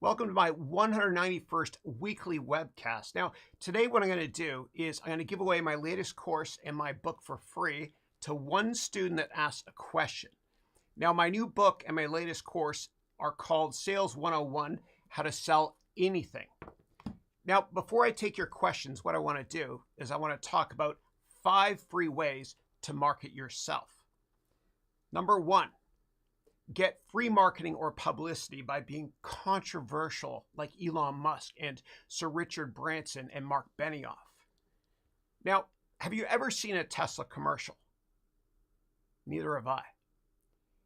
Welcome to my 191st weekly webcast. Now, today what I'm going to do is I'm going to give away my latest course and my book for free to one student that asks a question. Now, my new book and my latest course are called Sales 101, How to Sell Anything. Now, before I take your questions, what I want to do is I want to talk about 5 free ways to market yourself. Number 1. Get free marketing or publicity by being controversial like Elon Musk and Sir Richard Branson and Mark Benioff. Now, have you ever seen a Tesla commercial? Neither have I.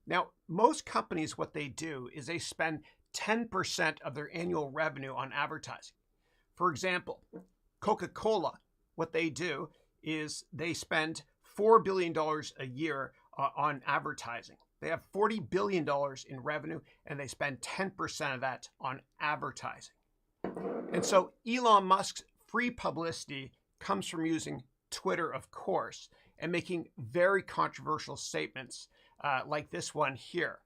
Now, most companies, what they do is they spend 10% of their annual revenue on advertising. For example, Coca-Cola, what they do is they spend $4 billion a year on advertising. They have $40 billion in revenue, and they spend 10% of that on advertising. And so Elon Musk's free publicity comes from using Twitter, of course, and making very controversial statements like this one here.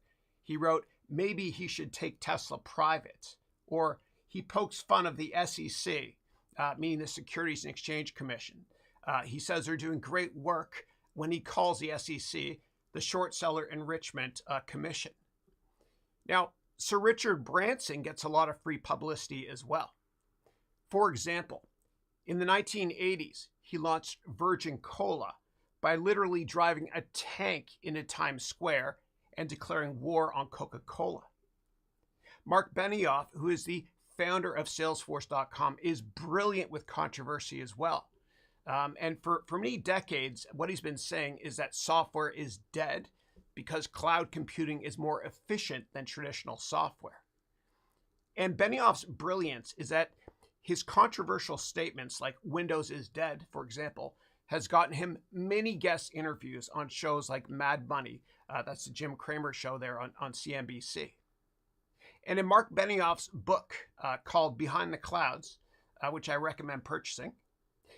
He wrote, maybe he should take Tesla private, or he pokes fun of the SEC, meaning the Securities and Exchange Commission. He says they're doing great work when he calls the SEC the Short Seller Enrichment Commission. Now, Sir Richard Branson gets a lot of free publicity as well. For example, in the 1980s, he launched Virgin Cola by literally driving a tank into Times Square and declaring war on Coca-Cola. Mark Benioff, who is the founder of Salesforce.com, is brilliant with controversy as well. And for many decades, what he's been saying is that software is dead because cloud computing is more efficient than traditional software. And Benioff's brilliance is that his controversial statements like Windows is dead, for example, has gotten him many guest interviews on shows like Mad Money. That's the Jim Cramer show there on CNBC. And in Mark Benioff's book called Behind the Clouds, which I recommend purchasing,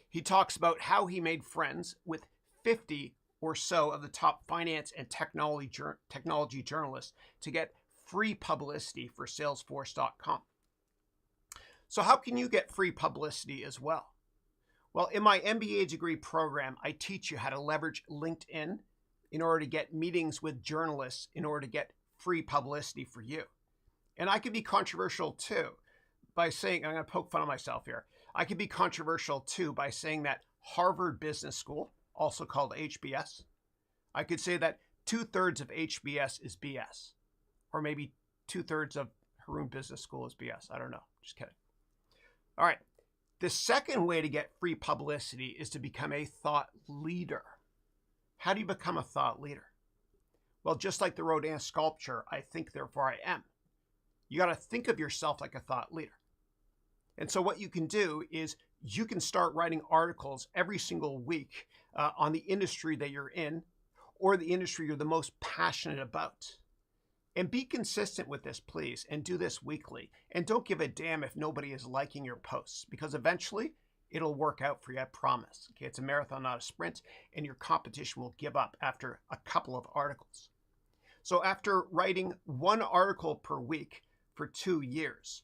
he talks about how he made friends with 50 or so of the top finance and technology journalists to get free publicity for Salesforce.com. So how can you get free publicity as well? Well, in my MBA degree program, I teach you how to leverage LinkedIn in order to get meetings with journalists in order to get free publicity for you. And I can be controversial too by saying, I'm going to poke fun of myself here. I could be controversial too by saying that Harvard Business School, also called HBS, I could say that 2/3 of HBS is BS, or maybe 2/3 of Haroun Business School is BS. I don't know. Just kidding. All right. The second way to get free publicity is to become a thought leader. How do you become a thought leader? Well, just like the Rodin sculpture, I think, therefore I am. You got to think of yourself like a thought leader. And so what you can do is you can start writing articles every single week on the industry that you're in or the industry you're the most passionate about. And be consistent with this, please, and do this weekly. And don't give a damn if nobody is liking your posts, because eventually it'll work out for you, I promise. Okay, it's a marathon, not a sprint, and your competition will give up after a couple of articles. So after writing one article per week for 2 years,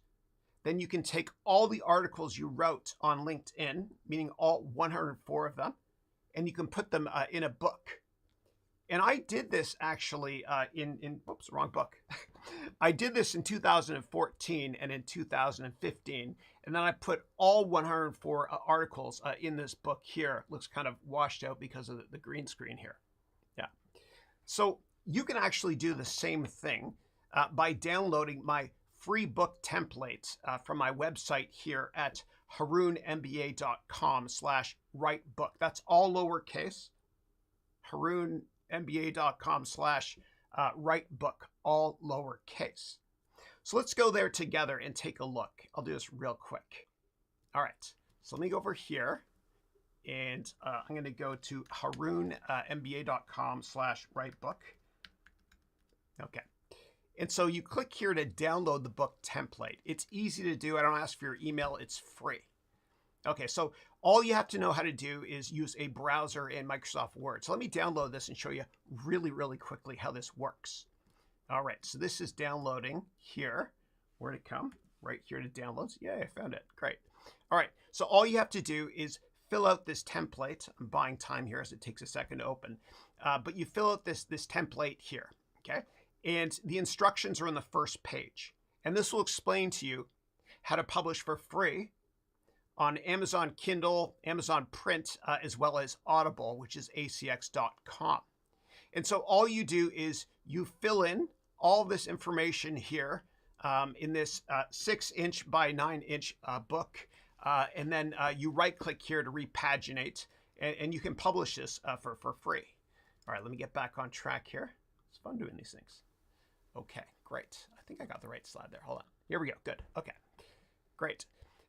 then you can take all the articles you wrote on LinkedIn, meaning all 104 of them, and you can put them in a book. And I did this actually oops, wrong book. I did this in 2014 and in 2015. And then I put all 104 articles in this book here. It looks kind of washed out because of the green screen here. Yeah. So you can actually do the same thing by downloading my free book templates from my website here at harounmba.com/writebook. That's all lowercase. harounmba.com/writebook, all lowercase. So let's go there together and take a look. I'll do this real quick. All right. So let me go over here and I'm going to go to harounmba.com/writebook. Okay. And so you click here to download the book template. It's easy to do. I don't ask for your email. It's free. Okay, so all you have to know how to do is use a browser in Microsoft Word. So let me download this and show you really, really quickly how this works. All right, so this is downloading here. Where'd it come? right here to downloads. Yeah, I found it. Great. All right. So all you have to do is fill out this template. I'm buying time here as it takes a second to open. But you fill out this template here, okay? And the instructions are on the first page. And this will explain to you how to publish for free on Amazon Kindle, Amazon Print, as well as Audible, which is acx.com. And so all you do is you fill in all this information here in this 6-inch by 9-inch book. And then you right-click here to repaginate, and you can publish this for free. All right, let me get back on track here. It's fun doing these things. Okay, great. I think I got the right slide there. Hold on. Here we go. Good. Okay, great.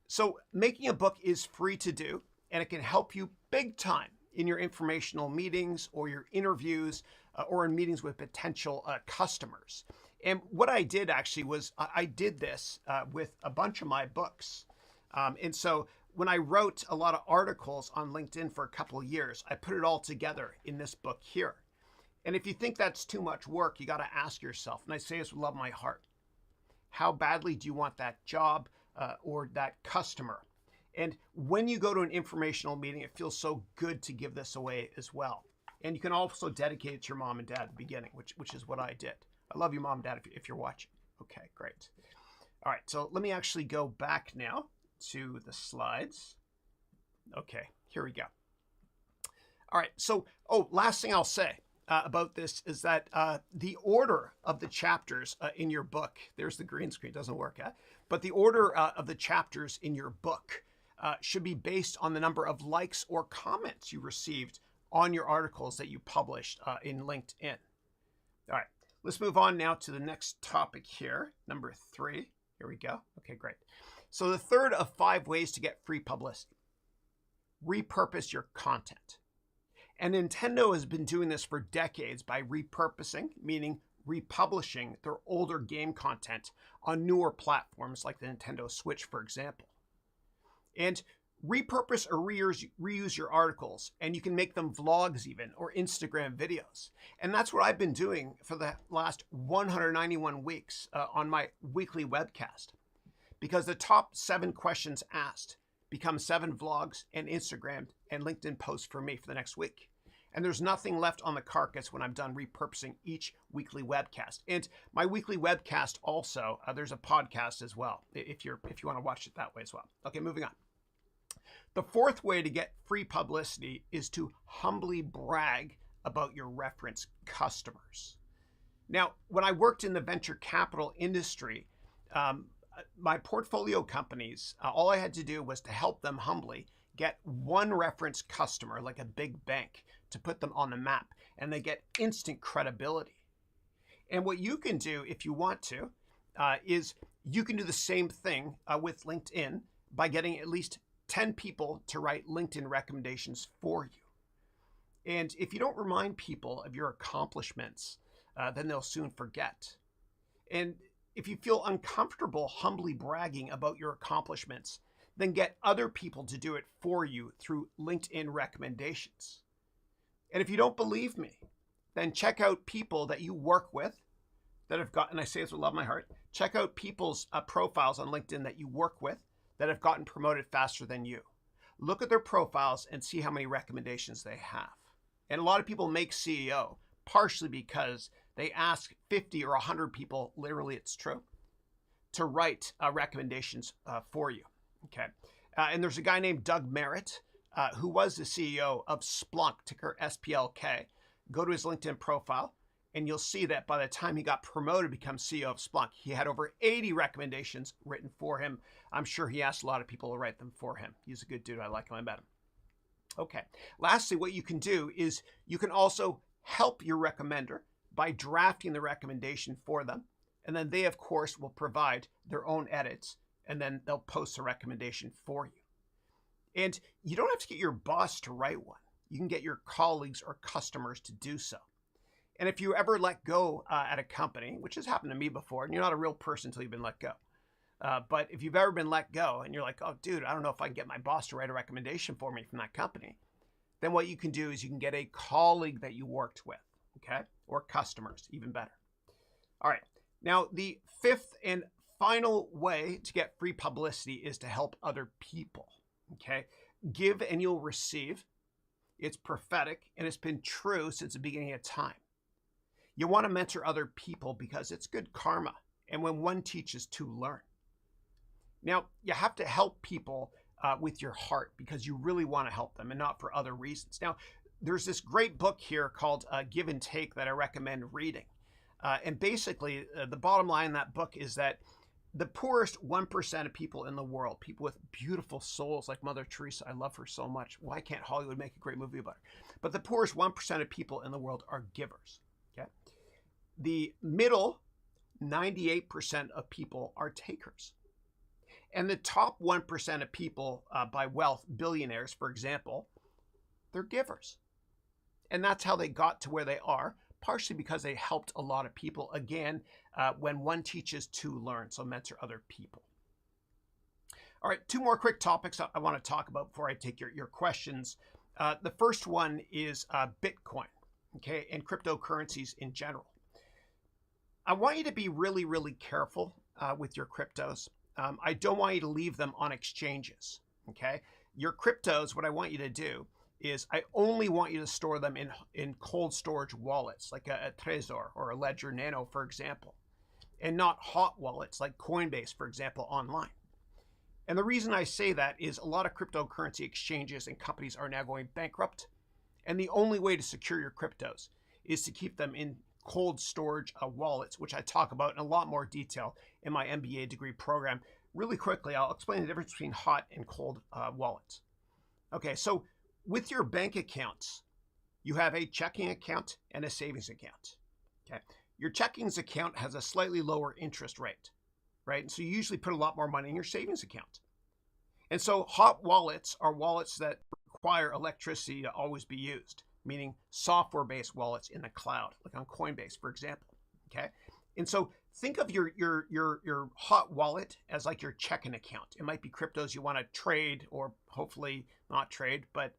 So making a book is free to do, and it can help you big time in your informational meetings or your interviews or in meetings with potential customers. And what I did actually was I did this with a bunch of my books. And so when I wrote a lot of articles on LinkedIn for a couple of years, I put it all together in this book here. And if you think that's too much work, you got to ask yourself, and I say this with love in my heart, how badly do you want that job or that customer? And when you go to an informational meeting, it feels so good to give this away as well. And you can also dedicate it to your mom and dad at the beginning, which is what I did. I love you, mom and dad, if you're watching. Okay, great. All right, so let me actually go back now to the slides. Okay, here we go. All right, so, last thing I'll say about this is that the order of the chapters in your book, there's the green screen, doesn't work, but the order of the chapters in your book should be based on the number of likes or comments you received on your articles that you published in LinkedIn. All right, let's move on now to the next topic here, number 3. Here we go. Okay, great. So the third of 5 ways to get free publicity: repurpose your content. And Nintendo has been doing this for decades by repurposing, meaning republishing their older game content on newer platforms like the Nintendo Switch, for example. And repurpose or reuse your articles, and you can make them vlogs even, or Instagram videos. And that's what I've been doing for the last 191 weeks on my weekly webcast. Because the top 7 questions asked become 7 vlogs and Instagram and LinkedIn posts for me for the next week. And there's nothing left on the carcass when I'm done repurposing each weekly webcast. And my weekly webcast also, there's a podcast as well, if you want to watch it that way as well. Okay, moving on. The 4th way to get free publicity is to humbly brag about your reference customers. Now, when I worked in the venture capital industry, my portfolio companies, all I had to do was to help them humbly get one reference customer, like a big bank, to put them on the map, and they get instant credibility. And what you can do if you want to is you can do the same thing with LinkedIn by getting at least 10 people to write LinkedIn recommendations for you. And if you don't remind people of your accomplishments, then they'll soon forget. And if you feel uncomfortable humbly bragging about your accomplishments, then get other people to do it for you through LinkedIn recommendations. And if you don't believe me, then check out people that you work with that have gotten, and I say this with love in my heart, check out people's profiles on LinkedIn that you work with that have gotten promoted faster than you. Look at their profiles and see how many recommendations they have. And a lot of people make CEO partially because they ask 50 or 100 people, literally it's true, to write recommendations for you. Okay. And there's a guy named Doug Merritt who was the CEO of Splunk, ticker SPLK. Go to his LinkedIn profile and you'll see that by the time he got promoted to become CEO of Splunk, he had over 80 recommendations written for him. I'm sure he asked a lot of people to write them for him. He's a good dude. I like him. I met him. Okay. Lastly, what you can do is you can also help your recommender by drafting the recommendation for them. And then they, of course, will provide their own edits, and then they'll post a recommendation for you. And you don't have to get your boss to write one. You can get your colleagues or customers to do so. And if you ever let go at a company, which has happened to me before, and you're not a real person until you've been let go. But if you've ever been let go and you're like, oh, dude, I don't know if I can get my boss to write a recommendation for me from that company, then what you can do is you can get a colleague that you worked with, okay? Or customers, even better. All right. Now, the 5th and final way to get free publicity is to help other people, okay? Give and you'll receive. It's prophetic, and it's been true since the beginning of time. You want to mentor other people because it's good karma, and when one teaches, two learn. Now, you have to help people with your heart because you really want to help them and not for other reasons. Now, there's this great book here called Give and Take that I recommend reading. And basically, the bottom line in that book is that the poorest 1% of people in the world, people with beautiful souls like Mother Teresa, I love her so much. Why can't Hollywood make a great movie about her? But the poorest 1% of people in the world are givers. Okay, the middle 98% of people are takers. And the top 1% of people by wealth, billionaires, for example, they're givers. And that's how they got to where they are, partially because they helped a lot of people. Again, when one teaches, two learn, so mentor other people. All right, two more quick topics I want to talk about before I take your questions. The first one is Bitcoin, okay, and cryptocurrencies in general. I want you to be really, really careful with your cryptos. I don't want you to leave them on exchanges, okay? Your cryptos, what I want you to do is I only want you to store them in cold storage wallets, like a Trezor or a Ledger Nano, for example, and not hot wallets like Coinbase, for example, online. And the reason I say that is a lot of cryptocurrency exchanges and companies are now going bankrupt. And the only way to secure your cryptos is to keep them in cold storage wallets, which I talk about in a lot more detail in my MBA degree program. Really quickly, I'll explain the difference between hot and cold wallets. Okay, so with your bank accounts, you have a checking account and a savings account. Okay, your checkings account has a slightly lower interest rate, right? And so you usually put a lot more money in your savings account. And so hot wallets are wallets that require electricity to always be used, meaning software-based wallets in the cloud, like on Coinbase, for example. Okay, and so think of your hot wallet as like your checking account. It might be cryptos you want to trade, or hopefully not trade, but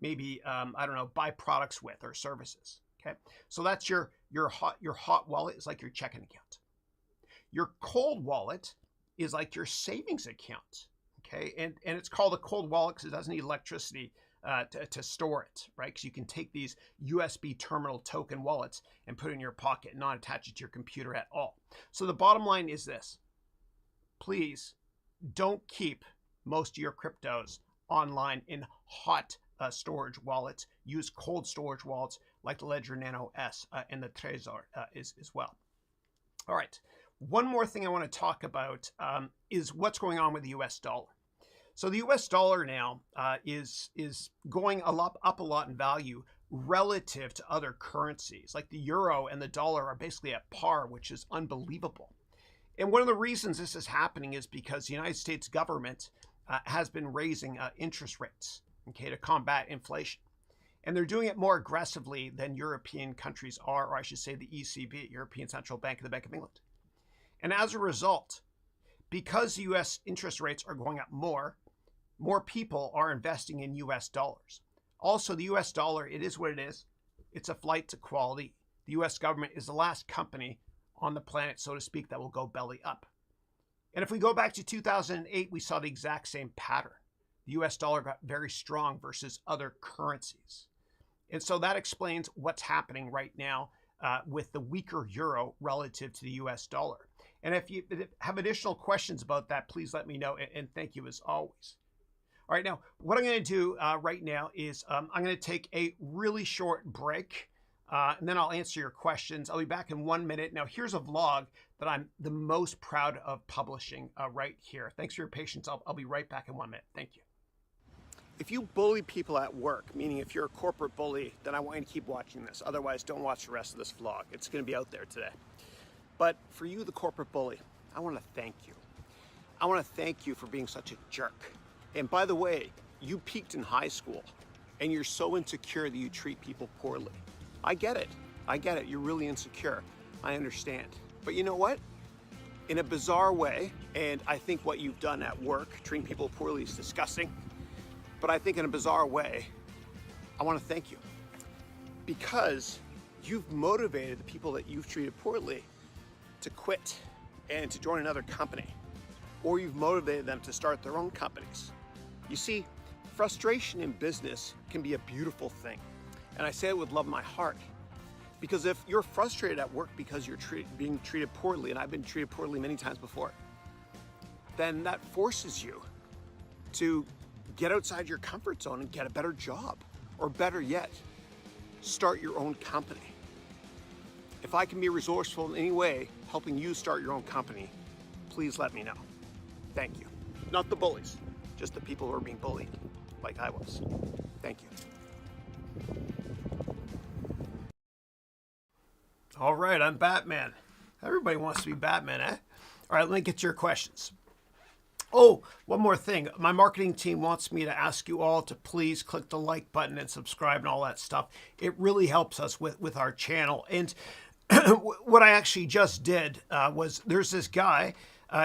maybe I don't know, buy products with or services. Okay, so that's your hot wallet is like your checking account. Your cold wallet is like your savings account. Okay, and it's called a cold wallet because it doesn't need electricity to store it, right? Because you can take these USB terminal token wallets and put it in your pocket and not attach it to your computer at all. So the bottom line is this: please don't keep most of your cryptos online in hot storage wallets. Use cold storage wallets like the Ledger Nano S and the Trezor as well. All right, one more thing I want to talk about is what's going on with the US dollar. So the US dollar now is going up a lot in value relative to other currencies. Like the euro and the dollar are basically at par, which is unbelievable. And one of the reasons this is happening is because the United States government has been raising interest rates, okay, to combat inflation. And they're doing it more aggressively than European countries are, or I should say the ECB, European Central Bank, and the Bank of England. And as a result, because US interest rates are going up more people are investing in US dollars. Also, the US dollar, it is what it is. It's a flight to quality. The US government is the last company on the planet, so to speak, that will go belly up. And if we go back to 2008, we saw the exact same pattern. The US dollar got very strong versus other currencies. And so that explains what's happening right now with the weaker euro relative to the US dollar. And if you have additional questions about that, please let me know. And thank you as always. All right, now, what I'm going to do right now is I'm going to take a really short break, and then I'll answer your questions. I'll be back in 1 minute. Now, here's a vlog that I'm the most proud of publishing right here. Thanks for your patience. I'll be right back in 1 minute. Thank you. If you bully people at work, meaning if you're a corporate bully, then I want you to keep watching this. Otherwise, don't watch the rest of this vlog. It's going to be out there today. But for you, the corporate bully, I want to thank you. I want to thank you for being such a jerk. And by the way, you peaked in high school and you're so insecure that you treat people poorly. I get it. I get it. You're really insecure. I understand. But you know what? In a bizarre way, and I think what you've done at work, treating people poorly, is disgusting. But I think in a bizarre way, I want to thank you. Because you've motivated the people that you've treated poorly to quit and to join another company, or you've motivated them to start their own companies. You see, frustration in business can be a beautiful thing. And I say it with love in my heart. Because if you're frustrated at work because you're being treated poorly, and I've been treated poorly many times before, then that forces you to get outside your comfort zone and get a better job. Or better yet, start your own company. If I can be resourceful in any way, helping you start your own company, please let me know. Thank you. Not the bullies, just the people who are being bullied, like I was. Thank you. All right, I'm Batman. Everybody wants to be Batman, eh? All right, let me get to your questions. Oh, one more thing. My marketing team wants me to ask you all to please click the like button and subscribe and all that stuff. It really helps us with our channel. And what I actually just did was there's this guy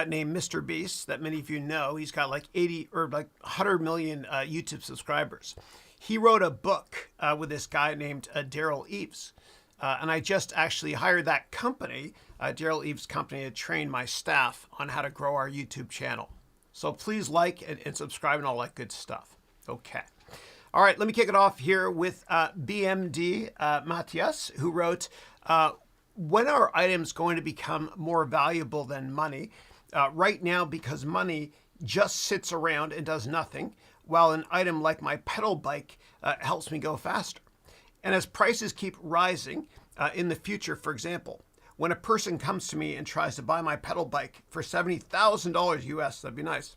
named Mr. Beast that many of you know. He's got like 80 or like 100 million YouTube subscribers. He wrote a book with this guy named Daryl Eves. And I just actually hired that company, Daryl Eves' company, to train my staff on how to grow our YouTube channel. So please like and subscribe and all that good stuff. Okay. All right, let me kick it off here with BMD Matthias, who wrote, when are items going to become more valuable than money? Right now, because money just sits around and does nothing, while an item like my pedal bike helps me go faster. And as prices keep rising in the future, for example, when a person comes to me and tries to buy my pedal bike for $70,000 US, that'd be nice,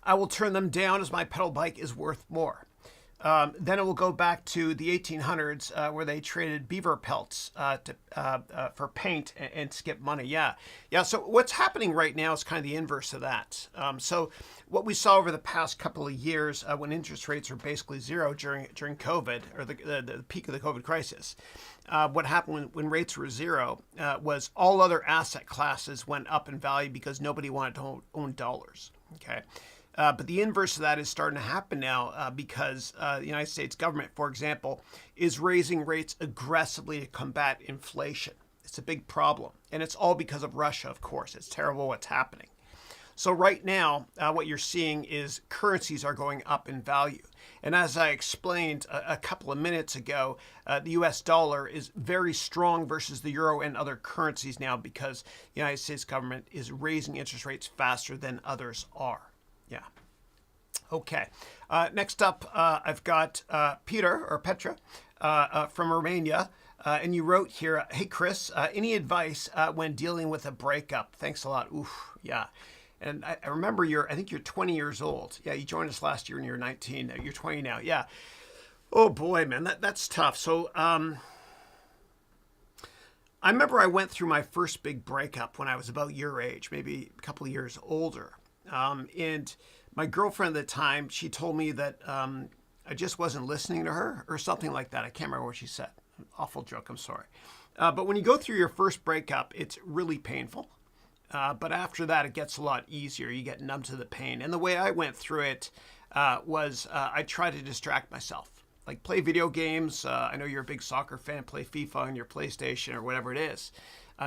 I will turn them down as my pedal bike is worth more. Then it will go back to the 1800s where they traded beaver pelts for paint and skip money. Yeah. So what's happening right now is kind of the inverse of that. So what we saw over the past couple of years when interest rates were basically zero during COVID, or the peak of the COVID crisis, what happened when rates were zero was all other asset classes went up in value because nobody wanted to own dollars. Okay. But the inverse of that is starting to happen now because the United States government, for example, is raising rates aggressively to combat inflation. It's a big problem. And it's all because of Russia, of course. It's terrible what's happening. So right now, what you're seeing is currencies are going up in value. And as I explained a couple of minutes ago, the US dollar is very strong versus the euro and other currencies now because the United States government is raising interest rates faster than others are. Yeah. Okay. Next up, I've got Peter or Petra from Romania. And you wrote here, hey, Chris, any advice when dealing with a breakup? Thanks a lot. Oof. Yeah. And I remember I think you're 20 years old. Yeah. You joined us last year and you're 19. You're 20 now. Yeah. Oh boy, man, that's tough. So, I remember I went through my first big breakup when I was about your age, maybe a couple of years older. And my girlfriend at the time, she told me that I just wasn't listening to her or something like that. I can't remember what she said. Awful joke. I'm sorry. But when you go through your first breakup, it's really painful. But after that, it gets a lot easier. You get numb to the pain. And the way I went through it was I tried to distract myself. Like play video games. I know you're a big soccer fan. Play FIFA on your PlayStation or whatever it is.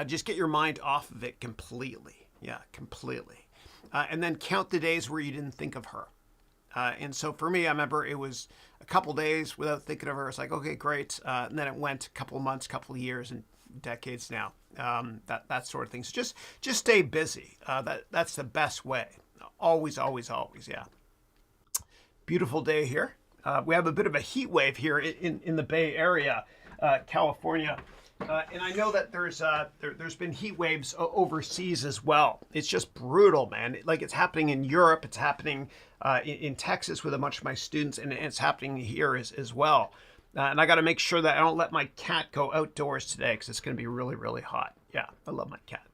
Just get your mind off of it completely. Yeah, completely. And then count the days where you didn't think of her. And so for me, I remember it was a couple days without thinking of her. It's like, okay, great. And then it went a couple of months, couple of years, and decades now. That sort of thing. So just stay busy. That's the best way. Always, always, always. Yeah. Beautiful day here. We have a bit of a heat wave here in the Bay Area, California. And I know that there's been heat waves overseas as well. It's just brutal, man. Like it's happening in Europe. It's happening in Texas with a bunch of my students, and it's happening here as well. And I got to make sure that I don't let my cat go outdoors today because it's going to be really, really hot. Yeah, I love my cat.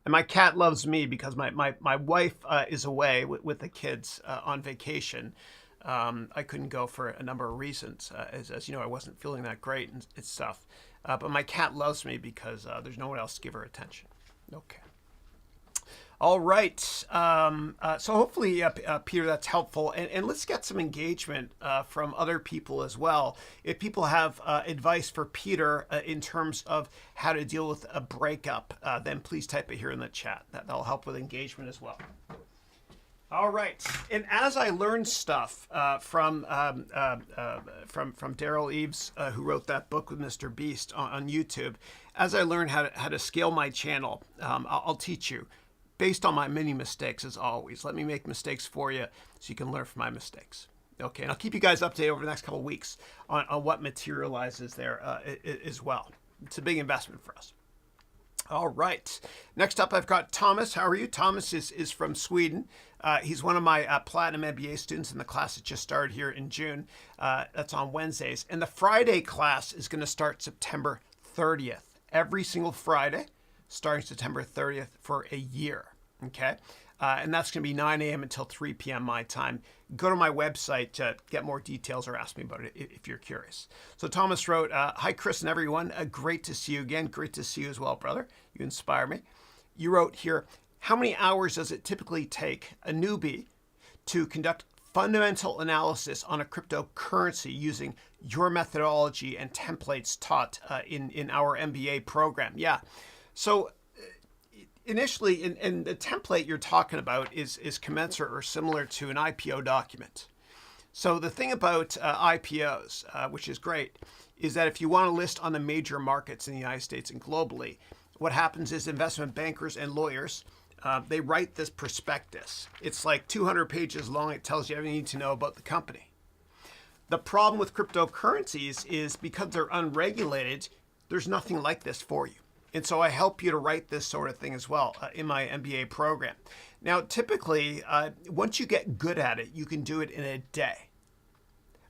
And my cat loves me because my wife is away with the kids on vacation. I couldn't go for a number of reasons. As you know, I wasn't feeling that great and stuff. But my cat loves me because there's no one else to give her attention. Okay. All right. So hopefully, Peter, that's helpful. And let's get some engagement from other people as well. If people have advice for Peter in terms of how to deal with a breakup, then please type it here in the chat. That'll help with engagement as well. All right. And as I learned stuff from Daryl Eves, who wrote that book with Mr. Beast on YouTube, as I learned how to scale my channel, I'll teach you. Based on my many mistakes, as always. Let me make mistakes for you so you can learn from my mistakes. Okay, and I'll keep you guys updated over the next couple of weeks on what materializes there as well. It's a big investment for us. All right. Next up, I've got Thomas. How are you? Thomas is from Sweden. He's one of my Platinum MBA students in the class that just started here in June. That's on Wednesdays. And the Friday class is going to start September 30th. Every single Friday, starting September 30th for a year, okay? And that's going to be 9 a.m. until 3 p.m. my time. Go to my website to get more details or ask me about it if you're curious. So Thomas wrote, hi, Chris and everyone. Great to see you again. Great to see you as well, brother. You inspire me. You wrote here, how many hours does it typically take a newbie to conduct fundamental analysis on a cryptocurrency using your methodology and templates taught in our MBA program? Yeah. So initially, and the template you're talking about is commensurate or similar to an IPO document. So the thing about IPOs, which is great, is that if you want to list on the major markets in the United States and globally, what happens is investment bankers and lawyers, they write this prospectus. It's like 200 pages long. It tells you everything you need to know about the company. The problem with cryptocurrencies is because they're unregulated, there's nothing like this for you. And so I help you to write this sort of thing as well in my MBA program. Now, typically, once you get good at it, you can do it in a day.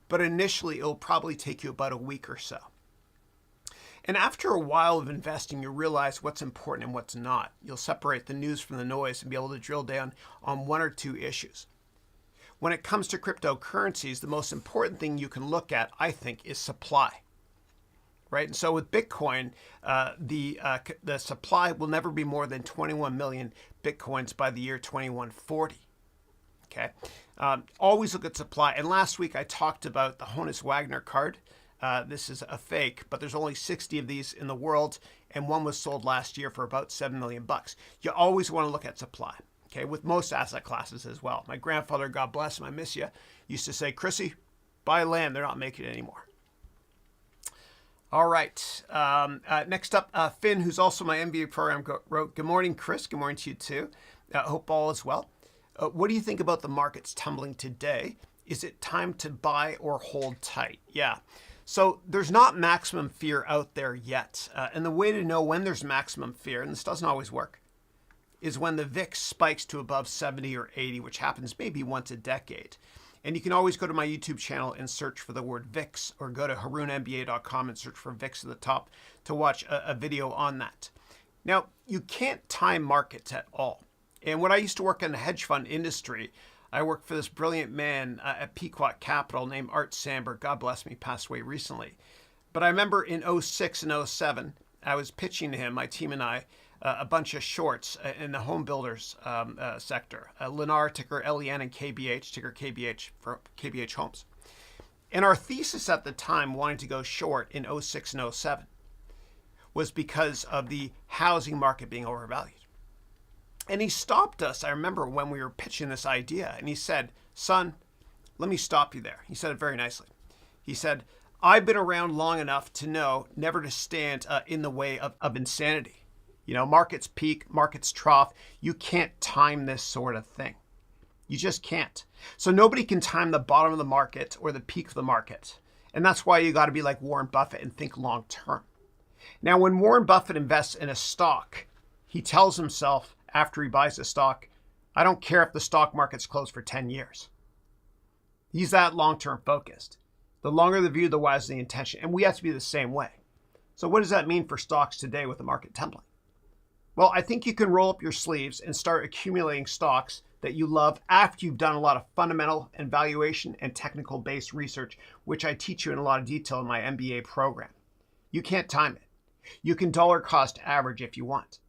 But initially, it'll probably take you about a week or so. And after a while of investing, you realize what's important and what's not. You'll separate the news from the noise and be able to drill down on one or two issues. When it comes to cryptocurrencies, the most important thing you can look at, I think, is supply. Right, and so with Bitcoin, the supply will never be more than 21 million Bitcoins by the year 2140. Okay, always look at supply. And last week I talked about the Honus Wagner card. This is a fake, but there's only 60 of these in the world, and one was sold last year for about $7 million. You always want to look at supply. Okay, with most asset classes as well. My grandfather, God bless him, I miss you, used to say, Chrissy, buy land, they're not making it anymore. All right. Next up, Finn, who's also my MBA program, wrote, good morning, Chris. Good morning to you too. Hope all is well. What do you think about the markets tumbling today? Is it time to buy or hold tight? Yeah. So there's not maximum fear out there yet. And the way to know when there's maximum fear, and this doesn't always work, is when the VIX spikes to above 70 or 80, which happens maybe once a decade. And you can always go to my YouTube channel and search for the word VIX, or go to harounmba.com and search for VIX at the top to watch a video on that. Now, you can't time markets at all. And when I used to work in the hedge fund industry, I worked for this brilliant man at Pequot Capital named Art Sandberg. God bless me, passed away recently. But I remember in 06 and 07, I was pitching to him, my team and I, a bunch of shorts in the home builders sector. Lennar, ticker LEN, and KBH, ticker KBH for KBH Homes. And our thesis at the time, wanting to go short in 06 and 07, was because of the housing market being overvalued. And he stopped us, I remember, when we were pitching this idea, and he said, son, let me stop you there. He said it very nicely. He said, I've been around long enough to know never to stand in the way of insanity. You know, markets peak, markets trough. You can't time this sort of thing. You just can't. So nobody can time the bottom of the market or the peak of the market. And that's why you got to be like Warren Buffett and think long term. Now, when Warren Buffett invests in a stock, he tells himself after he buys the stock, I don't care if the stock market's closed for 10 years. He's that long-term focused. The longer the view, the wiser the intention. And we have to be the same way. So what does that mean for stocks today with the market tumbling? Well, I think you can roll up your sleeves and start accumulating stocks that you love after you've done a lot of fundamental and valuation and technical based research, which I teach you in a lot of detail in my MBA program. You can't time it. You can dollar cost average if you want.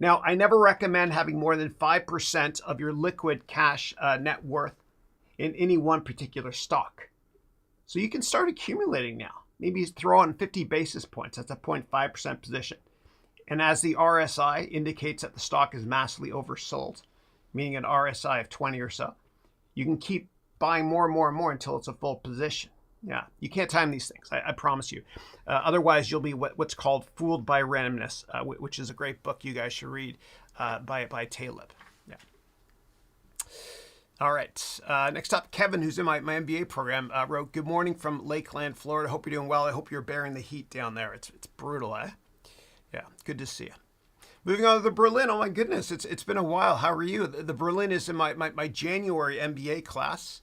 Now, I never recommend having more than 5% of your liquid cash net worth in any one particular stock. So you can start accumulating now. Maybe throw on 50 basis points. That's a 0.5% position. And as the RSI indicates that the stock is massively oversold, meaning an RSI of 20 or so, you can keep buying more and more and more until it's a full position. Yeah, you can't time these things, I promise you. Otherwise, you'll be what's called fooled by randomness, which is a great book you guys should read by Taleb. Yeah. All right. Next up, Kevin, who's in my MBA program, wrote, "Good morning from Lakeland, Florida. Hope you're doing well. I hope you're bearing the heat down there. It's brutal, eh? Yeah, good to see you." Moving on to the Berlin. Oh my goodness, it's been a while. How are you? The Berlin is in my January MBA class.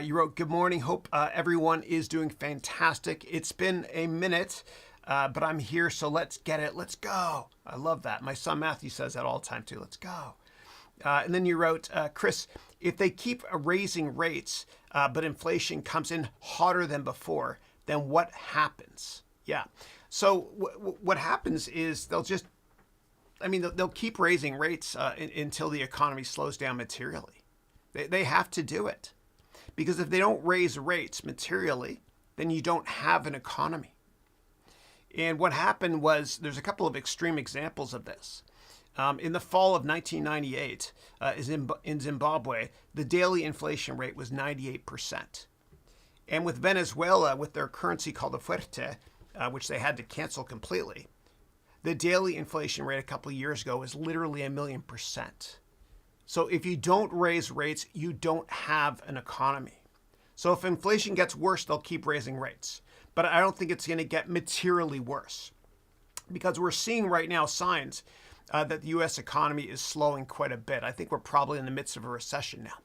You wrote, "Good morning. Hope everyone is doing fantastic. It's been a minute, but I'm here, so let's get it. Let's go." I love that. My son Matthew says that all the time too. Let's go. And then you wrote, "Chris, if they keep raising rates, but inflation comes in hotter than before, then what happens?" Yeah. So what happens is they'll keep raising rates until the economy slows down materially. They have to do it. Because if they don't raise rates materially, then you don't have an economy. And what happened was, there's a couple of extreme examples of this. In the fall of 1998, in Zimbabwe, the daily inflation rate was 98%. And with Venezuela, with their currency called the fuerte, which they had to cancel completely, the daily inflation rate a couple of years ago was literally 1,000,000%. So if you don't raise rates, you don't have an economy. So if inflation gets worse, they'll keep raising rates. But I don't think it's going to get materially worse, because we're seeing right now signs that the U.S. economy is slowing quite a bit. I think we're probably in the midst of a recession now.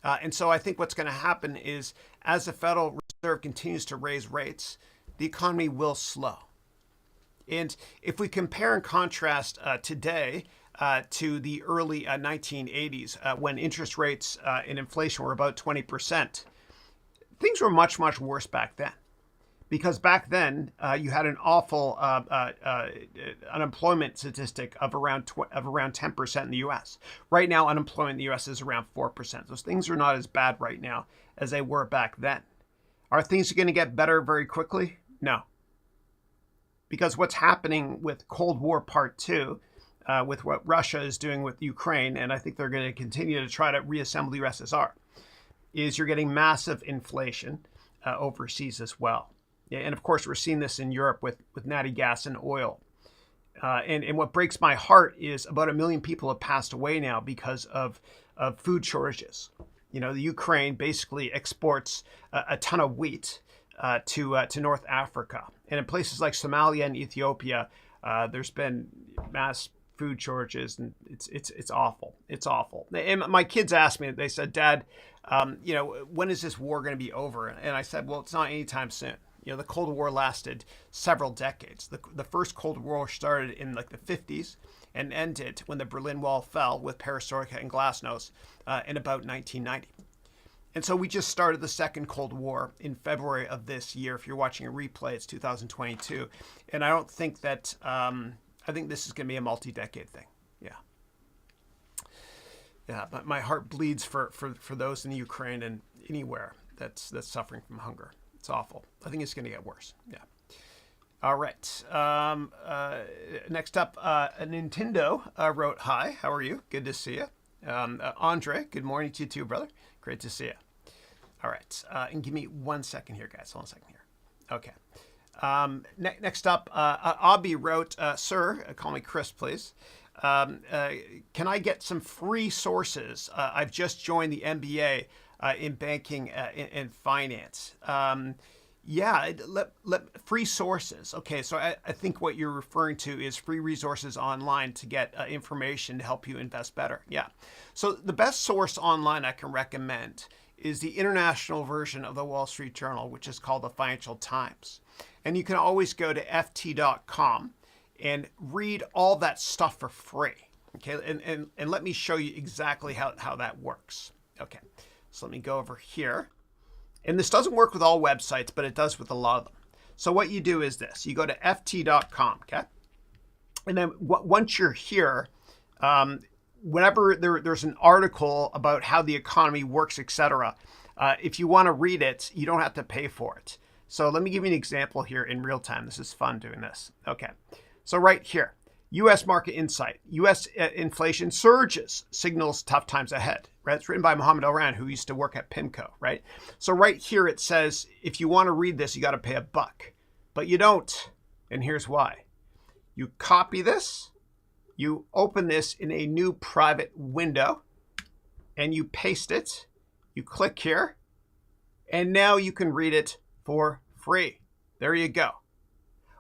And so I think what's going to happen is, as the Federal Reserve continues to raise rates, the economy will slow. And if we compare and contrast today to the early 1980s, when interest rates and inflation were about 20%, things were much, much worse back then. Because back then, you had an awful unemployment statistic of around 10% in the U.S. Right now, unemployment in the U.S. is around 4%. Those things are not as bad right now as they were back then. Are things going to get better very quickly? No. Because what's happening with Cold War Part 2, with what Russia is doing with Ukraine, and I think they're going to continue to try to reassemble the USSR, is you're getting massive inflation overseas as well. And of course, we're seeing this in Europe with natty gas and oil. And what breaks my heart is about 1 million people have passed away now because of food shortages. You know, the Ukraine basically exports a ton of wheat to North Africa. And in places like Somalia and Ethiopia, there's been mass food shortages, and it's awful. It's awful. And my kids asked me, they said, "Dad, when is this war going to be over?" And I said, well, it's not anytime soon. You know, the Cold War lasted several decades. The first Cold War started in like the 50s and ended when the Berlin Wall fell with perestroika and glasnost in about 1990. And so we just started the second Cold War in February of this year. If you're watching a replay, it's 2022. And I don't think that, I think this is going to be a multi-decade thing. Yeah. Yeah, but my heart bleeds for those in the Ukraine and anywhere that's suffering from hunger. It's awful. I think it's going to get worse. Yeah. All right. Next up, Nintendo wrote, "Hi, how are you? Good to see you." Andre, good morning to you too, brother. Great to see you. All right. And give me 1 second here, guys. Hold on a second here. Okay. Next up, Abby wrote, "Sir, call me Chris, please. Can I get some free sources? I've just joined the MBA in banking and finance." Yeah, free sources. Okay, so I think what you're referring to is free resources online to get information to help you invest better. Yeah. So the best source online I can recommend is the international version of the Wall Street Journal, which is called the Financial Times. And you can always go to ft.com and read all that stuff for free. Okay, and let me show you exactly how that works. Okay, so let me go over here. And this doesn't work with all websites, but it does with a lot of them. So what you do is this. You go to ft.com, okay? And then once you're here, whenever there's an article about how the economy works, etc., if you want to read it, you don't have to pay for it. So let me give you an example here in real time. This is fun doing this. Okay. So right here, U.S. market insight. U.S. inflation surges, signals tough times ahead. Right? It's written by Mohammed Elran, who used to work at PIMCO. Right? So right here it says, if you want to read this, you got to pay $1, but you don't. And here's why. You copy this, you open this in a new private window, and you paste it. You click here, and now you can read it for free. There you go.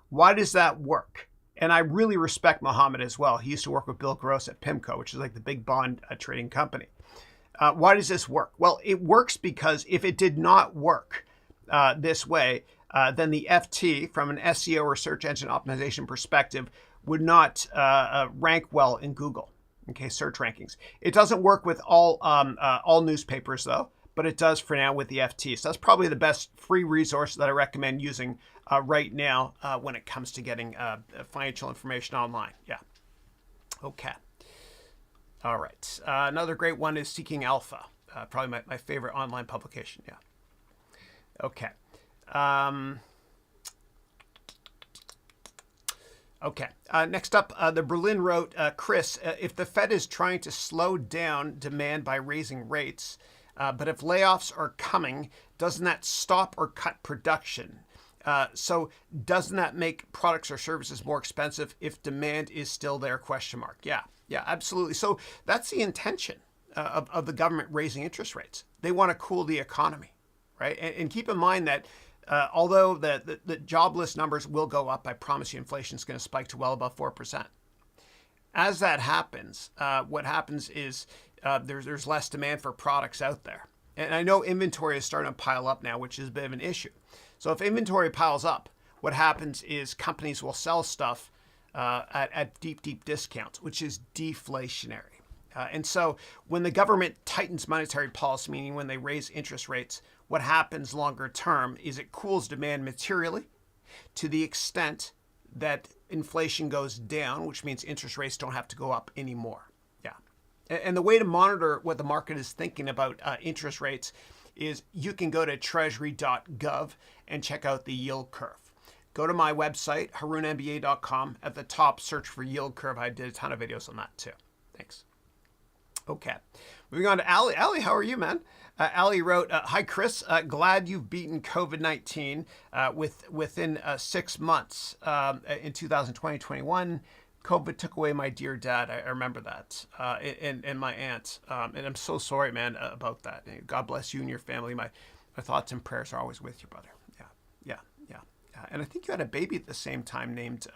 Why does that work? And I really respect Mohammed as well. He used to work with Bill Gross at PIMCO, which is like the big bond trading company. Why does this work? Well, it works because if it did not work this way, then the FT, from an SEO or search engine optimization perspective, would not rank well in Google. Okay, search rankings. It doesn't work with all newspapers though, but it does for now with the FT. So that's probably the best free resource that I recommend using right now when it comes to getting financial information online. Yeah. Okay. All right. Another great one is Seeking Alpha. Probably my favorite online publication. Yeah. Okay. Okay. Next up, the Berlin wrote, Chris, if the Fed is trying to slow down demand by raising rates, but if layoffs are coming, doesn't that stop or cut production? So doesn't that make products or services more expensive if demand is still there? ? Yeah, absolutely. So that's the intention of the government raising interest rates. They want to cool the economy, right? And keep in mind that although the jobless numbers will go up, I promise you inflation is going to spike to well above 4%. As that happens, what happens is there's less demand for products out there. And I know inventory is starting to pile up now, which is a bit of an issue. So if inventory piles up, what happens is companies will sell stuff at deep discounts, which is deflationary. And so when the government tightens monetary policy, meaning when they raise interest rates, what happens longer term is it cools demand materially to the extent that inflation goes down, which means interest rates don't have to go up anymore. Yeah. And the way to monitor what the market is thinking about interest rates is you can go to treasury.gov and check out the yield curve. Go to my website, harounmba.com. At the top, search for yield curve. I did a ton of videos on that too. Thanks. Okay. Moving on to Ali. Ali, how are you, man? Ali wrote, hi, Chris. Glad you've beaten COVID-19 within 6 months. In 2020-21, COVID took away my dear dad. I remember that. And my aunt. And I'm so sorry, man, about that. God bless you and your family. My thoughts and prayers are always with you, brother. Yeah. And I think you had a baby at the same time named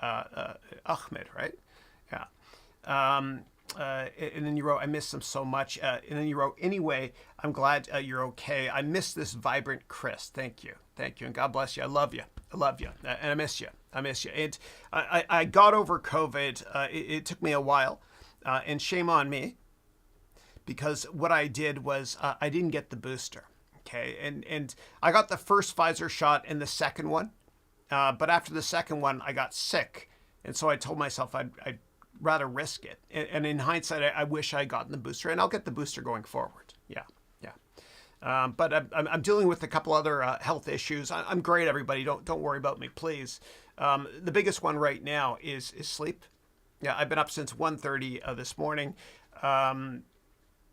Ahmed, right? Yeah. And then you wrote, I miss them so much. And then you wrote, anyway, I'm glad you're okay. I miss this vibrant Chris. Thank you. And God bless you. I love you. And I miss you. And I got over COVID. It took me a while. And shame on me, because what I did was I didn't get the booster. Okay. And I got the first Pfizer shot and the second one. But after the second one, I got sick. And so I told myself I'd rather risk it. And in hindsight, I wish I had gotten the booster, and I'll get the booster going forward. Yeah. But I'm dealing with a couple other health issues. I'm great, everybody. Don't worry about me, please. The biggest one right now is sleep. Yeah, I've been up since 1:30 this morning. And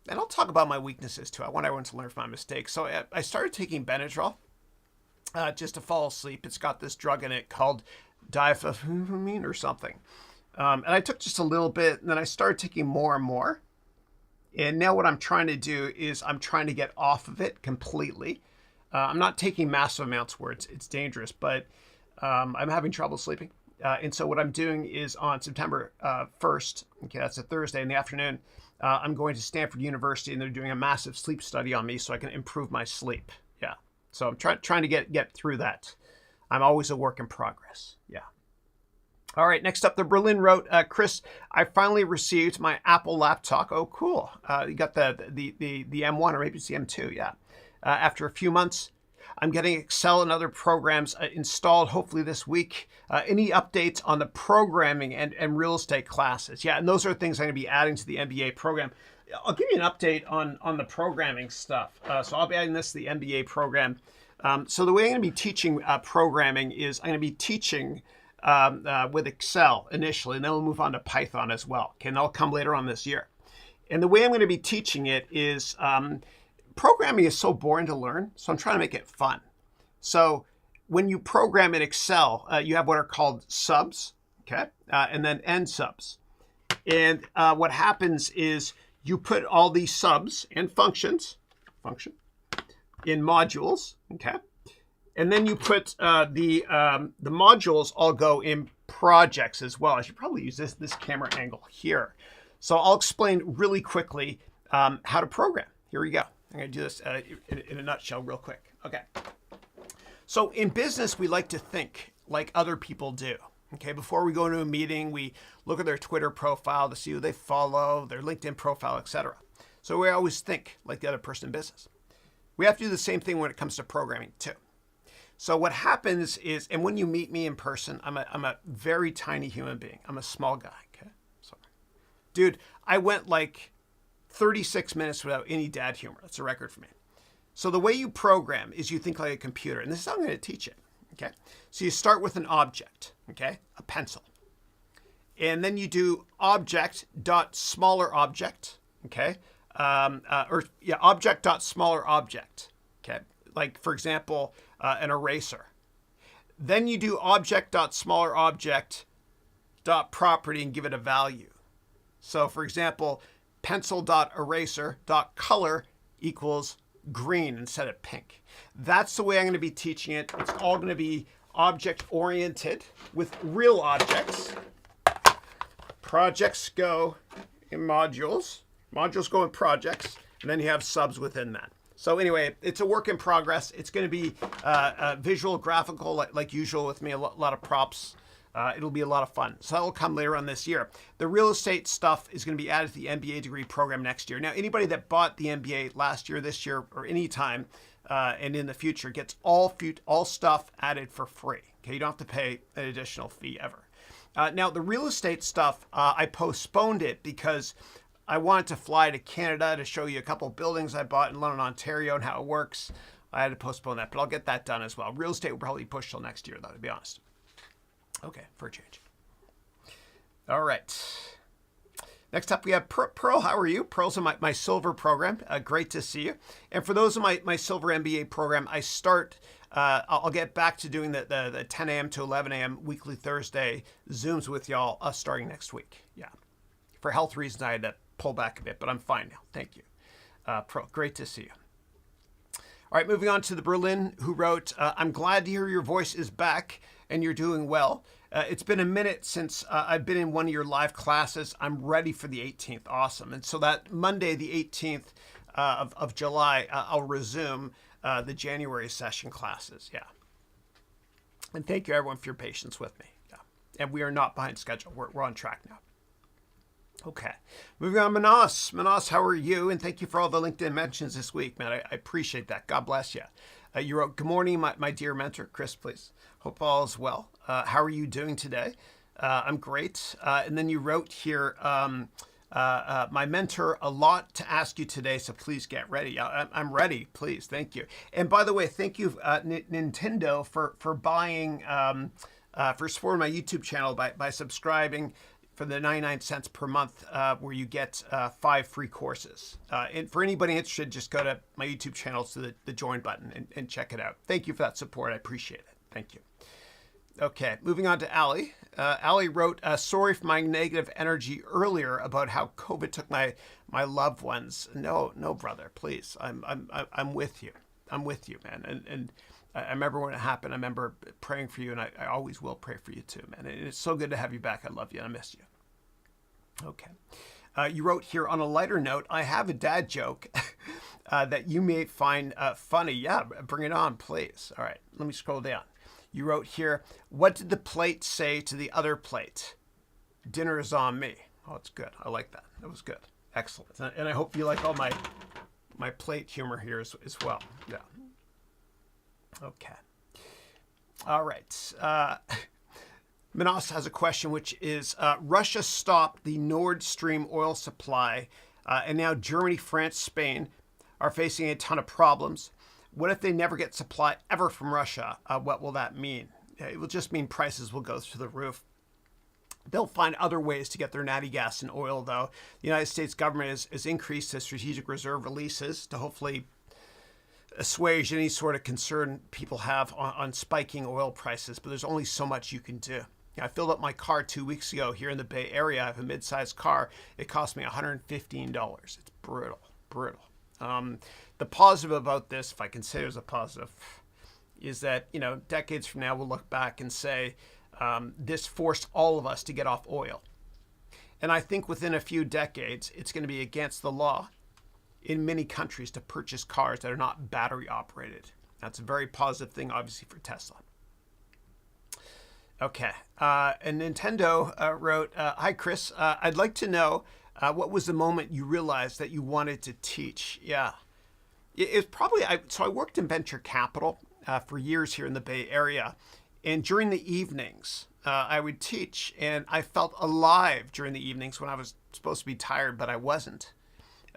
I'll talk about my weaknesses too. I want everyone to learn from my mistakes. So I started taking Benadryl just to fall asleep. It's got this drug in it called diethylmine or something. And I took just a little bit, and then I started taking more and more. And now what I'm trying to do is I'm trying to get off of it completely. I'm not taking massive amounts where it's dangerous, but I'm having trouble sleeping. And so what I'm doing is on September 1st, okay, that's a Thursday in the afternoon, I'm going to Stanford University, and they're doing a massive sleep study on me so I can improve my sleep. Yeah. So I'm trying to get through that. I'm always a work in progress. Yeah. All right, next up, the Berlin wrote, Chris, I finally received my Apple laptop. Oh, cool. You got the M1, or maybe it's the M2, yeah. After a few months, I'm getting Excel and other programs installed hopefully this week. Any updates on the programming and real estate classes? Yeah, and those are things I'm going to be adding to the MBA program. I'll give you an update on the programming stuff. So I'll be adding this to the MBA program. So the way I'm going to be teaching programming is I'm going to be teaching with Excel initially, and then we'll move on to Python as well. Okay, and that'll come later on this year. And the way I'm going to be teaching it is programming is so boring to learn, so I'm trying to make it fun. So when you program in Excel, you have what are called subs, okay, and then end subs. And what happens is you put all these subs and function in modules, okay, and then you put the modules all go in projects as well. I should probably use this camera angle here. So I'll explain really quickly how to program. Here we go. I'm going to do this in a nutshell real quick. Okay. So in business, we like to think like other people do. Okay. Before we go into a meeting, we look at their Twitter profile to see who they follow, their LinkedIn profile, etc. So we always think like the other person in business. We have to do the same thing when it comes to programming too. So what happens is, and when you meet me in person, I'm a very tiny human being. I'm a small guy. Okay. Sorry. Dude, I went like 36 minutes without any dad humor. That's a record for me. So the way you program is you think like a computer, and this is how I'm going to teach it. Okay. So you start with an object, okay, a pencil. And then you do object dot smaller object, okay, object dot smaller object, okay, like for example, an eraser. Then you do object dot smaller object dot property and give it a value. So for example, pencil dot eraser dot color equals green instead of pink. That's the way I'm going to be teaching it. It's all going to be object oriented with real objects. Projects go in modules. Modules go in projects, and then you have subs within that. So anyway, it's a work in progress. It's going to be visual, graphical, like usual with me, a lot of props. It'll be a lot of fun. So that will come later on this year. The real estate stuff is going to be added to the MBA degree program next year. Now, anybody that bought the MBA last year, this year, or any time, and in the future gets all stuff added for free. Okay, you don't have to pay an additional fee ever. Now, the real estate stuff, I postponed it because I wanted to fly to Canada to show you a couple buildings I bought in London, Ontario, and how it works. I had to postpone that, but I'll get that done as well. Real estate will probably push till next year, though, to be honest. Okay, for a change. All right. Next up, we have Pearl. How are you? Pearl's in my silver program. Great to see you. And for those in my silver MBA program, I start, I'll get back to doing the 10 a.m. to 11 a.m. weekly Thursday Zooms with y'all starting next week. Yeah. For health reasons, I had to pull back a bit, but I'm fine now. Thank you. Pearl, great to see you. All right, moving on to the Berlin, who wrote, I'm glad to hear your voice is back and you're doing well. It's been a minute since I've been in one of your live classes. I'm ready for the 18th. Awesome. And so that Monday, the 18th of July, I'll resume the January session classes. Yeah. And thank you, everyone, for your patience with me. Yeah. And we are not behind schedule. We're on track now. Okay. Moving on, Manas. Manas, how are you? And thank you for all the LinkedIn mentions this week, man. I appreciate that. God bless you. You wrote, good morning, my dear mentor. Chris, please. Hope all is well. How are you doing today? I'm great. And then you wrote here, my mentor, a lot to ask you today, so please get ready. I'm ready, please. Thank you. And by the way, thank you, Nintendo, for buying, for supporting my YouTube channel by subscribing for the 99 cents per month, where you get 5 free courses. And for anybody interested, just go to my YouTube channel to the join button and check it out. Thank you for that support. I appreciate it. Thank you. Okay, moving on to Ali. Ali wrote, sorry for my negative energy earlier about how COVID took my loved ones. No, brother, please. I'm with you. I'm with you, man. And I remember when it happened, I remember praying for you, and I always will pray for you too, man. And it's so good to have you back. I love you and I miss you. Okay. You wrote here, on a lighter note, I have a dad joke that you may find funny. Yeah, bring it on, please. All right, let me scroll down. You wrote here, what did the plate say to the other plate? Dinner is on me. Oh, it's good. I like that. That was good. Excellent. And I hope you like all my plate humor here as well. Yeah. Okay. All right. Manas has a question, which is Russia stopped the Nord Stream oil supply, and now Germany, France, Spain are facing a ton of problems. What if they never get supply ever from Russia? What will that mean? It will just mean prices will go through the roof. They'll find other ways to get their natty gas and oil, though. The United States government has increased the strategic reserve releases to hopefully assuage any sort of concern people have on spiking oil prices, but there's only so much you can do. I filled up my car 2 weeks ago here in the Bay Area. I have a mid-sized car. It cost me $115. It's brutal, brutal. The positive about this, if I can say there's a positive, is that, decades from now, we'll look back and say, this forced all of us to get off oil. And I think within a few decades, it's going to be against the law in many countries to purchase cars that are not battery operated. That's a very positive thing, obviously, for Tesla. Okay. And Nintendo wrote, hi, Chris. I'd like to know what was the moment you realized that you wanted to teach? Yeah. It's probably, so I worked in venture capital for years here in the Bay Area. And during the evenings, I would teach, and I felt alive during the evenings when I was supposed to be tired, but I wasn't.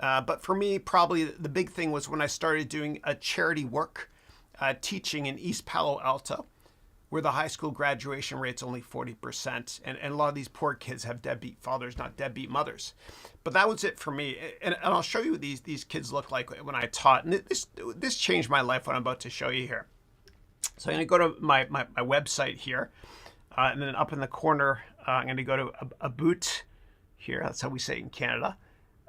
But for me, probably the big thing was when I started doing a charity work, teaching in East Palo Alto, where the high school graduation rate's only 40%. And a lot of these poor kids have deadbeat fathers, not deadbeat mothers. But that was it for me. And I'll show you what these kids look like when I taught. And this changed my life, what I'm about to show you here. So I'm going to go to my website here. And then up in the corner, I'm going to go to About here. That's how we say it in Canada.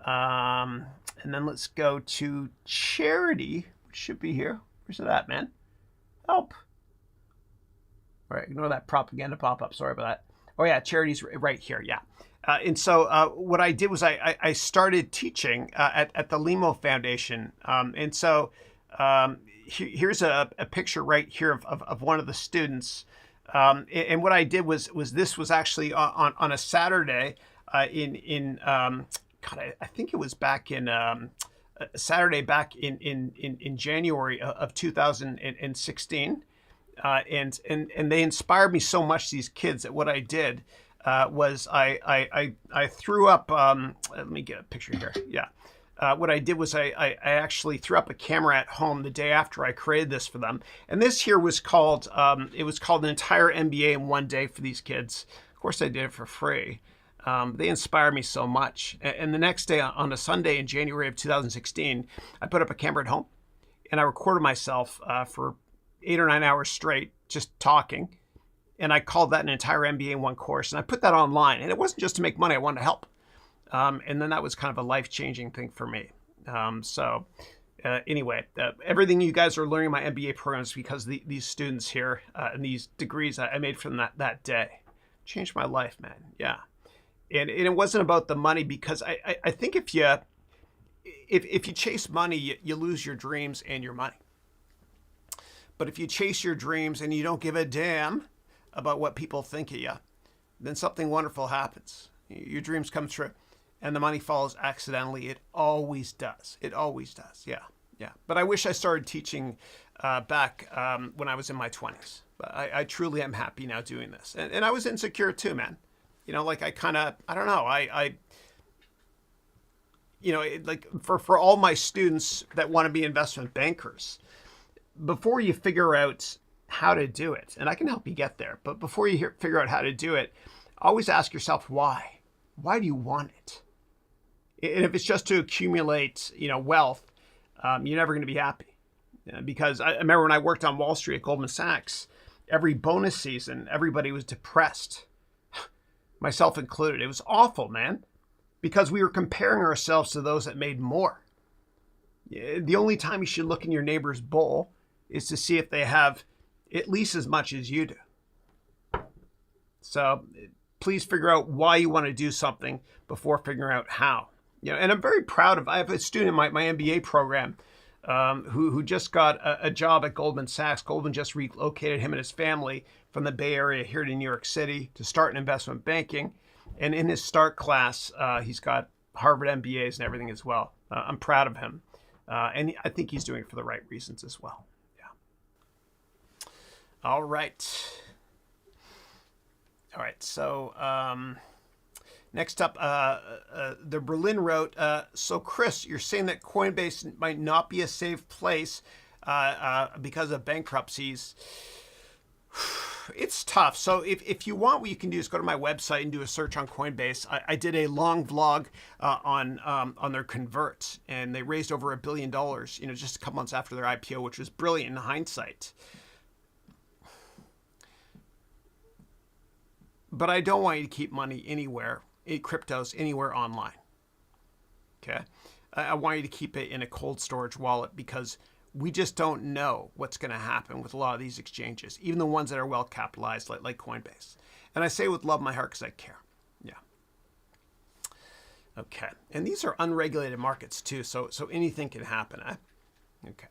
And then let's go to charity, which should be here. Where's it at, man? Help. All right, ignore that propaganda pop-up. Sorry about that. Oh, yeah, charity's right here. Yeah. And so what I did was I started teaching at the Limo Foundation. And so here's a picture right here of one of the students. And what I did was this was actually on a Saturday in God, I think it was back in Saturday back in January of 2016. And they inspired me so much, these kids, that what I did was I threw up, let me get a picture here. Yeah. What I did was I actually threw up a camera at home the day after I created this for them. And this here was called, it was called an entire MBA in one day for these kids. Of course, I did it for free. They inspired me so much. And the next day, on a Sunday in January of 2016, I put up a camera at home and I recorded myself for 8 or 9 hours straight, just talking. And I called that an entire MBA in one course. And I put that online. And it wasn't just to make money. I wanted to help. And then that was kind of a life-changing thing for me. Anyway, everything you guys are learning in my MBA program is because these students here and these degrees I made from that day. Changed my life, man. Yeah. And it wasn't about the money, because I think if you chase money, you lose your dreams and your money. But if you chase your dreams and you don't give a damn about what people think of you, then something wonderful happens. Your dreams come true and the money follows accidentally. It always does. It always does. Yeah. Yeah. But I wish I started teaching back when I was in my 20s. But I truly am happy now doing this. And I was insecure too, man. Like I don't know. Like for all my students that want to be investment bankers, before you figure out how to do it, and I can help you get there, but before you figure out how to do it, always ask yourself why. Why do you want it? And if it's just to accumulate, wealth, you're never going to be happy. Because I remember when I worked on Wall Street at Goldman Sachs, every bonus season, everybody was depressed, myself included. It was awful, man, because we were comparing ourselves to those that made more. The only time you should look in your neighbor's bowl is to see if they have at least as much as you do. So please figure out why you want to do something before figuring out how. And I'm very proud of, I have a student in my MBA program who just got a job at Goldman Sachs. Goldman just relocated him and his family from the Bay Area here to New York City to start in investment banking. And in his start class, he's got Harvard MBAs and everything as well. I'm proud of him. And I think he's doing it for the right reasons as well. All right. All right. So next up, the Berlin wrote, so Chris, you're saying that Coinbase might not be a safe place because of bankruptcies. It's tough. So if you want, what you can do is go to my website and do a search on Coinbase. I did a long vlog on their converts, and they raised over $1 billion, just a couple months after their IPO, which was brilliant in hindsight. But I don't want you to keep money anywhere, in cryptos, anywhere online. Okay? I want you to keep it in a cold storage wallet because we just don't know what's going to happen with a lot of these exchanges, even the ones that are well capitalized, like Coinbase. And I say with love in my heart because I care. Yeah. Okay. And these are unregulated markets too, so anything can happen. Okay.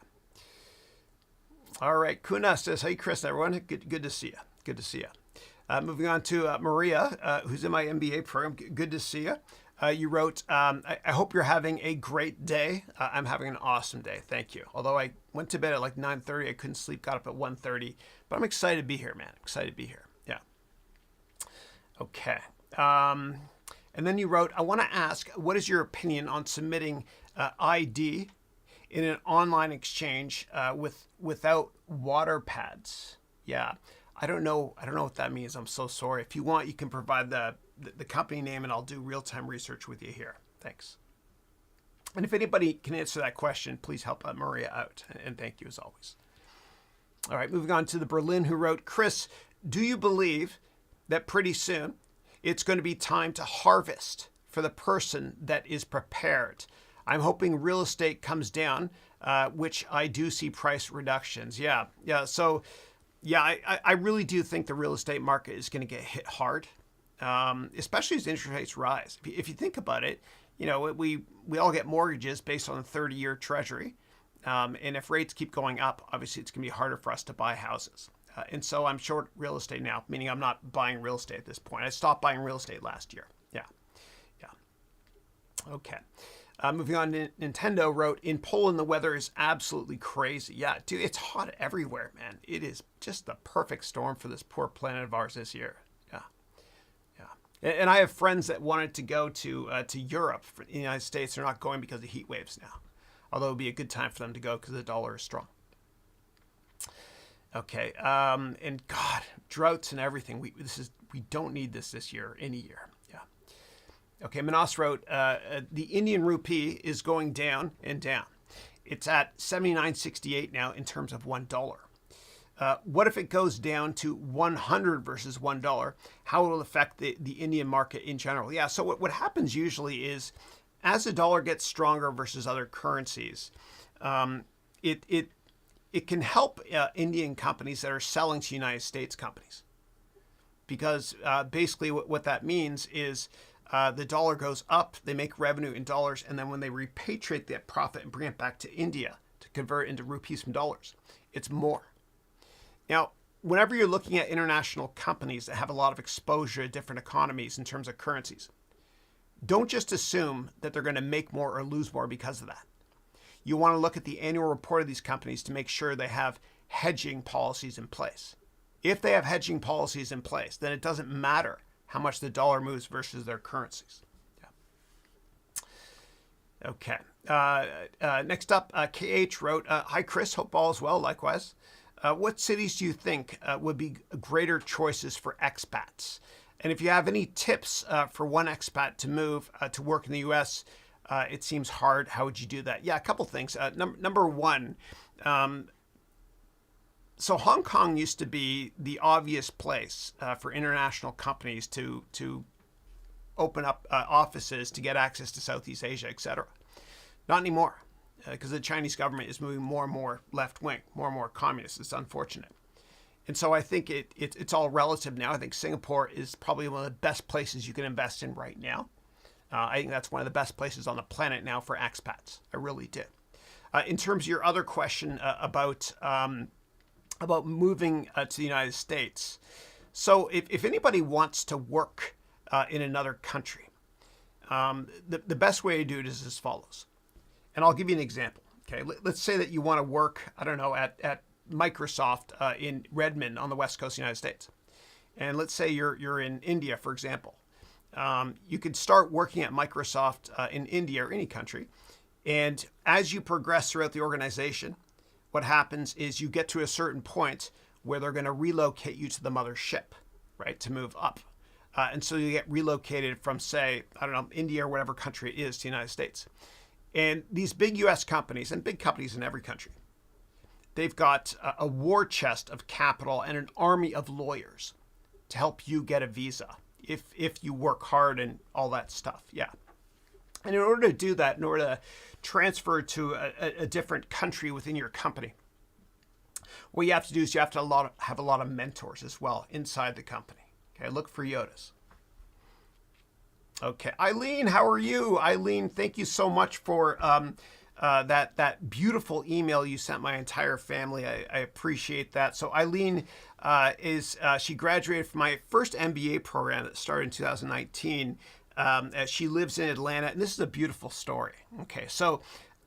All right. Kuna says, hey, Chris, everyone. Good to see you. Good to see you. Moving on to Maria, who's in my MBA program. Good to see you. You wrote, I hope you're having a great day. I'm having an awesome day. Thank you. Although I went to bed at like 9:30, I couldn't sleep, got up at 1:30. But I'm excited to be here, man. Excited to be here. Yeah. Okay. And then you wrote, I want to ask, what is your opinion on submitting ID in an online exchange without water pads? Yeah. I don't know what that means. I'm so sorry. If you want, you can provide the company name and I'll do real-time research with you here. Thanks. And if anybody can answer that question, please help Maria out. And thank you as always. All right, moving on to the Berlin, who wrote, Chris, do you believe that pretty soon it's going to be time to harvest for the person that is prepared? I'm hoping real estate comes down, which I do see price reductions. Yeah. So, yeah, I really do think the real estate market is going to get hit hard, especially as interest rates rise. If you think about it, we all get mortgages based on the 30-year treasury. And if rates keep going up, obviously it's going to be harder for us to buy houses. And so I'm short real estate now, meaning I'm not buying real estate at this point. I stopped buying real estate last year. Yeah. Okay. Moving on, Nintendo wrote, in Poland, the weather is absolutely crazy. Yeah, dude, it's hot everywhere, man. It is just the perfect storm for this poor planet of ours this year. Yeah. And I have friends that wanted to go to Europe, in the United States. They're not going because of heat waves now. Although it would be a good time for them to go because the dollar is strong. Okay. And God, droughts and everything. We don't need this year, any year. Okay, Manas wrote, the Indian Rupee is going down and down. It's at 79.68 now in terms of $1. What if it goes down to 100 versus $1? How will it affect the Indian market in general? Yeah, so what happens usually is as the dollar gets stronger versus other currencies, it can help Indian companies that are selling to United States companies. Because basically what that means is the dollar goes up, they make revenue in dollars, and then when they repatriate that profit and bring it back to India to convert into rupees from dollars, it's more. Now, whenever you're looking at international companies that have a lot of exposure to different economies in terms of currencies, don't just assume that they're going to make more or lose more because of that. You want to look at the annual report of these companies to make sure they have hedging policies in place. If they have hedging policies in place, then it doesn't matter how much the dollar moves versus their currencies. Yeah. Okay. Next up, KH wrote, hi, Chris. Hope all is well. Likewise. What cities do you think would be greater choices for expats? And if you have any tips for one expat to move to work in the U.S., it seems hard. How would you do that? Yeah, a couple things. Number one, so Hong Kong used to be the obvious place for international companies to open up offices to get access to Southeast Asia, etc. Not anymore, because the Chinese government is moving more and more left-wing, more and more communist. It's unfortunate. And so I think it's all relative now. I think Singapore is probably one of the best places you can invest in right now. I think that's one of the best places on the planet now for expats. I really do. In terms of your other question about moving to the United States. So if anybody wants to work in another country, the best way to do it is as follows. And I'll give you an example. Okay, let's say that you want to work, I don't know, at Microsoft in Redmond on the West Coast of the United States. And let's say you're in India, for example. You could start working at Microsoft in India or any country. And as you progress throughout the organization, what happens is you get to a certain point where they're going to relocate you to the mothership, right, to move up. And so you get relocated from, say, I don't know, India or whatever country it is to the United States. And these big U.S. companies, and big companies in every country, they've got a war chest of capital and an army of lawyers to help you get a visa if you work hard and all that stuff. Yeah. And in order to do that, in order to transfer to a different country within your company, what you have to do is you have to have a lot of mentors as well inside the company. Okay, look for Yodas. Okay, Eileen, how are you? Eileen, thank you so much for that beautiful email you sent my entire family. I appreciate that. So Eileen she graduated from my first MBA program that started in 2019. She lives in Atlanta, and this is a beautiful story. Okay, so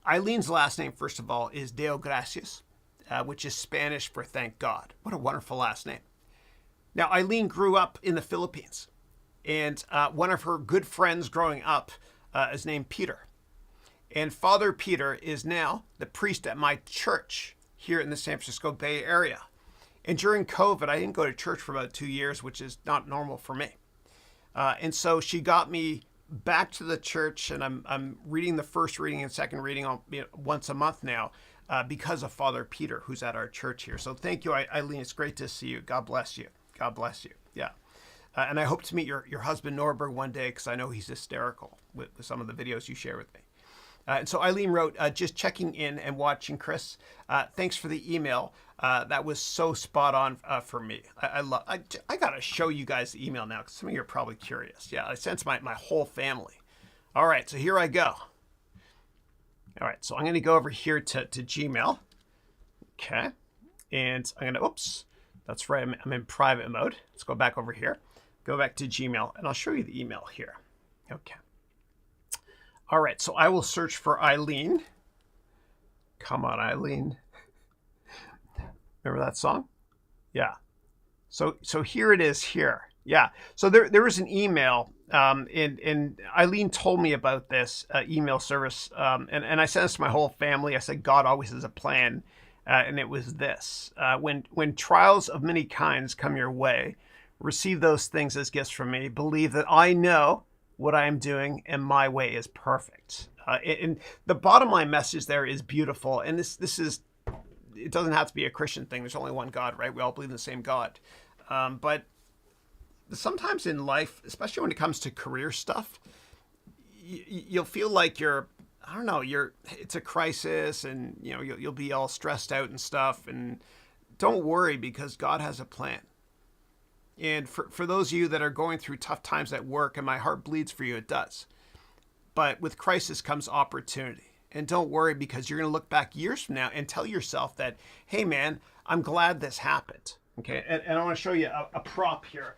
Eileen's last name, first of all, is Deo Gracias, which is Spanish for thank God. What a wonderful last name. Now, Eileen grew up in the Philippines, and one of her good friends growing up is named Peter. And Father Peter is now the priest at my church here in the San Francisco Bay Area. And during COVID, I didn't go to church for about 2 years, which is not normal for me. And so she got me back to the church, and I'm reading the first reading and second reading once a month now because of Father Peter, who's at our church here. So thank you, Eileen. It's great to see you. God bless you. God bless you. Yeah. And I hope to meet your husband, Norberg, one day, because I know he's hysterical with some of the videos you share with me. And so Eileen wrote, just checking in and watching, Chris. Thanks for the email. That was so spot on for me. I got to show you guys the email now, because some of you are probably curious. Yeah, I sent my whole family. All right, so here I go. All right, so I'm going to go over here to Gmail. Okay, and I'm going to, oops. That's right, I'm in private mode. Let's go back over here. Go back to Gmail, and I'll show you the email here. Okay. All right, so I will search for Eileen. Come on, Eileen. Remember that song? Yeah. So here it is here. Yeah. So there was an email, and Eileen told me about this email service, and I sent this to my whole family. I said, God always has a plan. And it was this: when trials of many kinds come your way, receive those things as gifts from me. Believe that I know what I am doing, and my way is perfect. And the bottom line message there is beautiful. And this is, it doesn't have to be a Christian thing. There's only one God, right? We all believe in the same God. But sometimes in life, especially when it comes to career stuff, you'll feel like it's a crisis, and you'll be all stressed out and stuff. And don't worry, because God has a plan. And for those of you that are going through tough times at work, and my heart bleeds for you, it does. But with crisis comes opportunity. And don't worry, because you're going to look back years from now and tell yourself that, hey man, I'm glad this happened. Okay, and I want to show you a prop here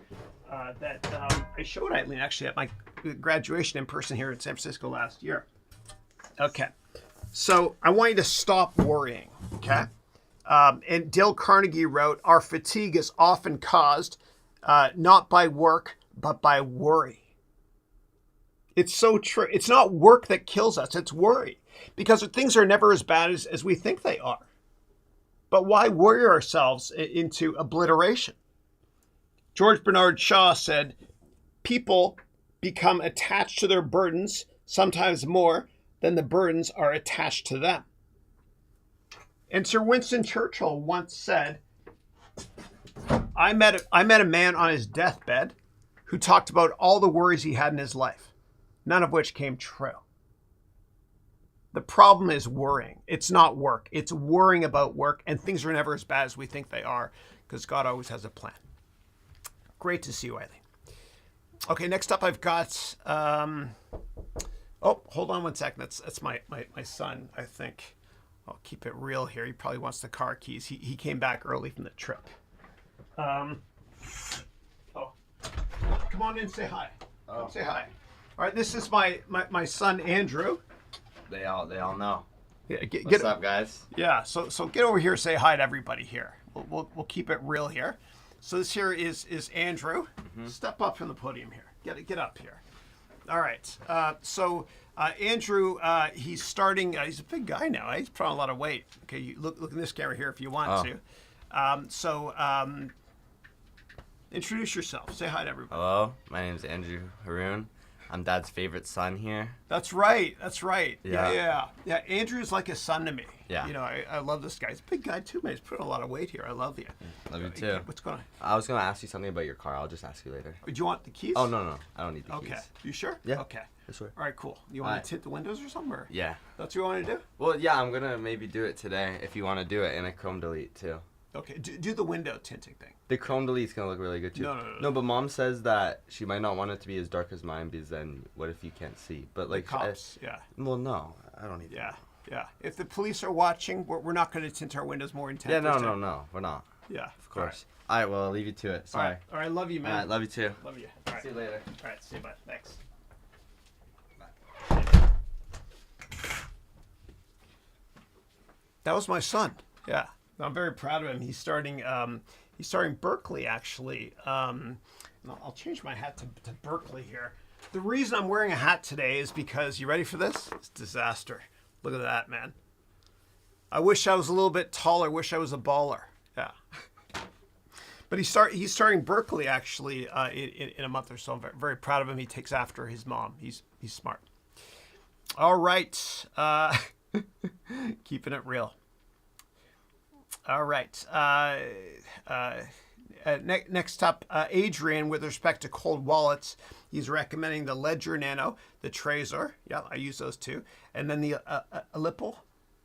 that I showed Eileen actually at my graduation in person here in San Francisco last year. Okay, so I want you to stop worrying, okay? And Dale Carnegie wrote, our fatigue is often caused not by work, but by worry. It's so true. It's not work that kills us, it's worry. Because things are never as bad as we think they are. But why worry ourselves into obliteration? George Bernard Shaw said, people become attached to their burdens, sometimes more than the burdens are attached to them. And Sir Winston Churchill once said, I met a man on his deathbed who talked about all the worries he had in his life, none of which came true. The problem is worrying. It's not work. It's worrying about work, and things are never as bad as we think they are, because God always has a plan. Great to see you, Eileen. Okay, next up I've got, oh, hold on one second. That's my son, I think. I'll keep it real here. He probably wants the car keys. He came back early from the trip. Oh, come on in, say hi. Oh. Say hi. All right, this is my son, Andrew. They all know. Yeah, What's up, guys? Yeah, so get over here, say hi to everybody here. We'll keep it real here. So this here is Andrew. Step up from the podium here. Get up here. All right. Andrew, he's starting. He's a big guy now. He's put on a lot of weight. Okay, you look in this camera here if you want to. Introduce yourself. Say hi to everybody. Hello, my name is Andrew Haroun. I'm Dad's favorite son here. That's right. Yeah. Yeah. Andrew's like a son to me. Yeah. You know, I love this guy. He's a big guy too, man. He's putting a lot of weight here. I love you. Love you too. What's going on? I was gonna ask you something about your car. I'll just ask you later. Do you want the keys? Oh no, I don't need the keys. Okay. You sure? Yeah. Okay. Sure. All right, cool. You want to tint the windows or something? Or? Yeah. That's what you want to do? Well, yeah, I'm gonna maybe do it today if you want to do it, and a chrome delete too. Okay. Do the window tinting thing. The chrome delete's gonna look really good too. No, but Mom says that she might not want it to be as dark as mine because then what if you can't see? But like the cops, yeah. Well, no, I don't need. Yeah. If the police are watching, we're not going to tint our windows more intense. Yeah, no, we're not. Yeah. Of course. All right, well, I'll leave you to it. Sorry. All right, love you, man. All right, love you too. Love you. All right. See you later. All right, see you, bud. Thanks. That was my son. Yeah, I'm very proud of him. He's starting Berkeley actually. I'll change my hat to Berkeley here. The reason I'm wearing a hat today is because, you ready for this? It's disaster. Look at that, man. I wish I was a little bit taller. Wish I was a baller. Yeah. But he's starting Berkeley actually in a month or so. I'm very, very proud of him. He takes after his mom. He's smart. All right. Keeping it real. All right. Next up, Adrian, with respect to cold wallets, he's recommending the Ledger Nano, the Trezor. Yeah, I use those too. And then the Elipal,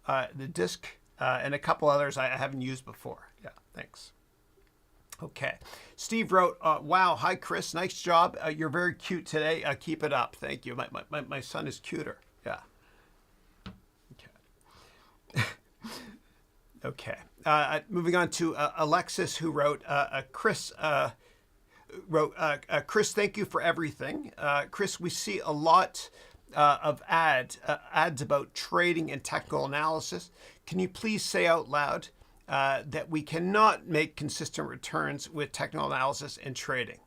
the Disk, and a couple others I haven't used before. Yeah, thanks. Okay. Steve wrote, wow, hi, Chris. Nice job. You're very cute today. Keep it up. Thank you. My son is cuter. Yeah. Okay. Okay. Moving on to Alexis, who wrote, Chris, Chris, thank you for everything. Chris, we see a lot of ads about trading and technical analysis. Can you please say out loud that we cannot make consistent returns with technical analysis and trading?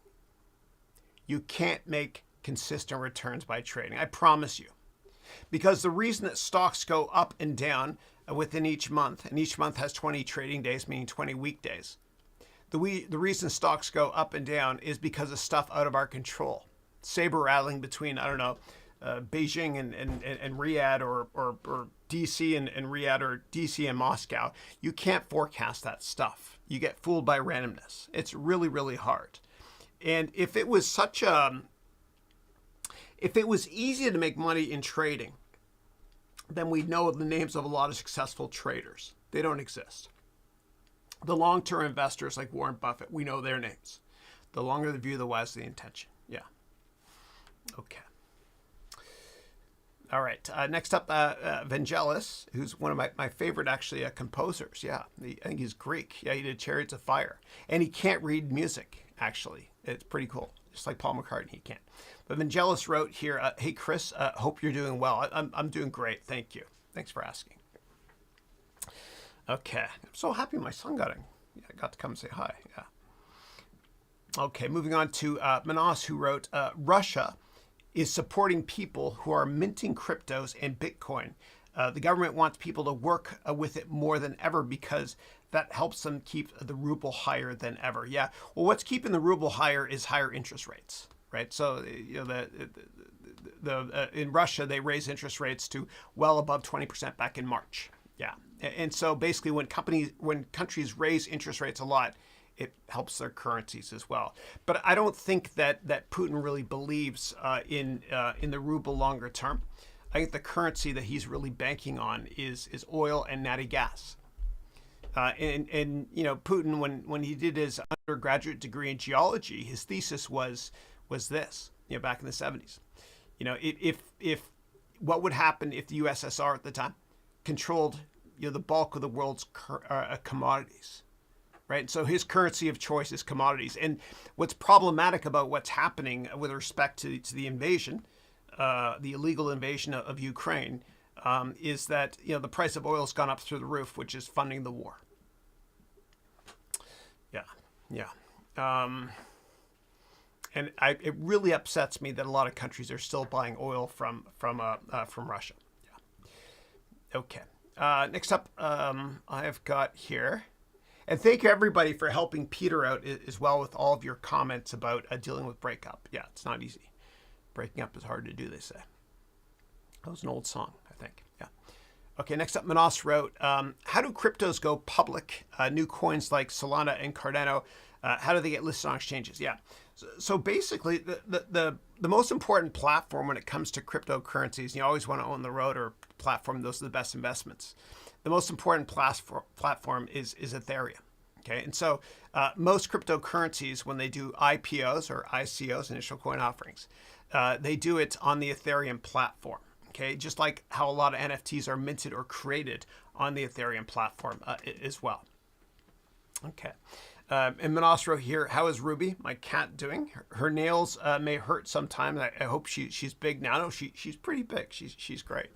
You can't make consistent returns by trading. I promise you. Because the reason that stocks go up and down within each month, and each month has 20 trading days, meaning 20 weekdays. The reason stocks go up and down is because of stuff out of our control. Saber rattling between, I don't know, Beijing and Riyadh or DC and Riyadh or DC and Moscow. You can't forecast that stuff. You get fooled by randomness. It's really, really hard. And if it was easy to make money in trading, then we know the names of a lot of successful traders. They don't exist. The long-term investors like Warren Buffett, we know their names. The longer the view, the wiser the intention. Yeah. Okay. All right. Next up, Vangelis, who's one of my favorite, actually, composers. Yeah. I think he's Greek. Yeah, he did Chariots of Fire. And he can't read music, actually. It's pretty cool. Just like Paul McCartney, he can't. But Vangelis wrote here, hey, Chris, hope you're doing well. I'm doing great. Thank you. Thanks for asking. Okay. I'm so happy my son got to come and say hi. Yeah. Okay. Moving on to Manas, who wrote, Russia is supporting people who are minting cryptos and Bitcoin. The government wants people to work with it more than ever because that helps them keep the ruble higher than ever. Yeah. Well, what's keeping the ruble higher is higher interest rates. Right, so you know in Russia they raise interest rates to well above 20% back in March. Yeah, and so basically when countries raise interest rates a lot, it helps their currencies as well. But I don't think that Putin really believes in the ruble longer term. I think the currency that he's really banking on is oil and natty gas. And you know, Putin, when he did his undergraduate degree in geology, his thesis was this, you know, back in the 70s. You know, if what would happen if the USSR at the time controlled, you know, the bulk of the world's commodities, right? So his currency of choice is commodities. And what's problematic about what's happening with respect to the invasion, the illegal invasion of Ukraine, is that the price of oil has gone up through the roof, which is funding the war. Yeah. And it really upsets me that a lot of countries are still buying oil from Russia. Yeah. Okay. Next up, I've got here, and thank you everybody for helping Peter out as well with all of your comments about dealing with breakup. Yeah, it's not easy. Breaking up is hard to do, they say. That was an old song, I think. Yeah. Okay, next up, Manas wrote, how do cryptos go public? New coins like Solana and Cardano, how do they get listed on exchanges? Yeah. So basically, the most important platform when it comes to cryptocurrencies, you always want to own the road or platform, those are the best investments. The most important platform is Ethereum. Okay, and so most cryptocurrencies, when they do IPOs or ICOs, initial coin offerings, they do it on the Ethereum platform. Okay, just like how a lot of NFTs are minted or created on the Ethereum platform as well. Okay. And Manas wrote here, how is Ruby, my cat, doing? Her nails may hurt sometimes. I hope she's big now. No, she's pretty big. She's great.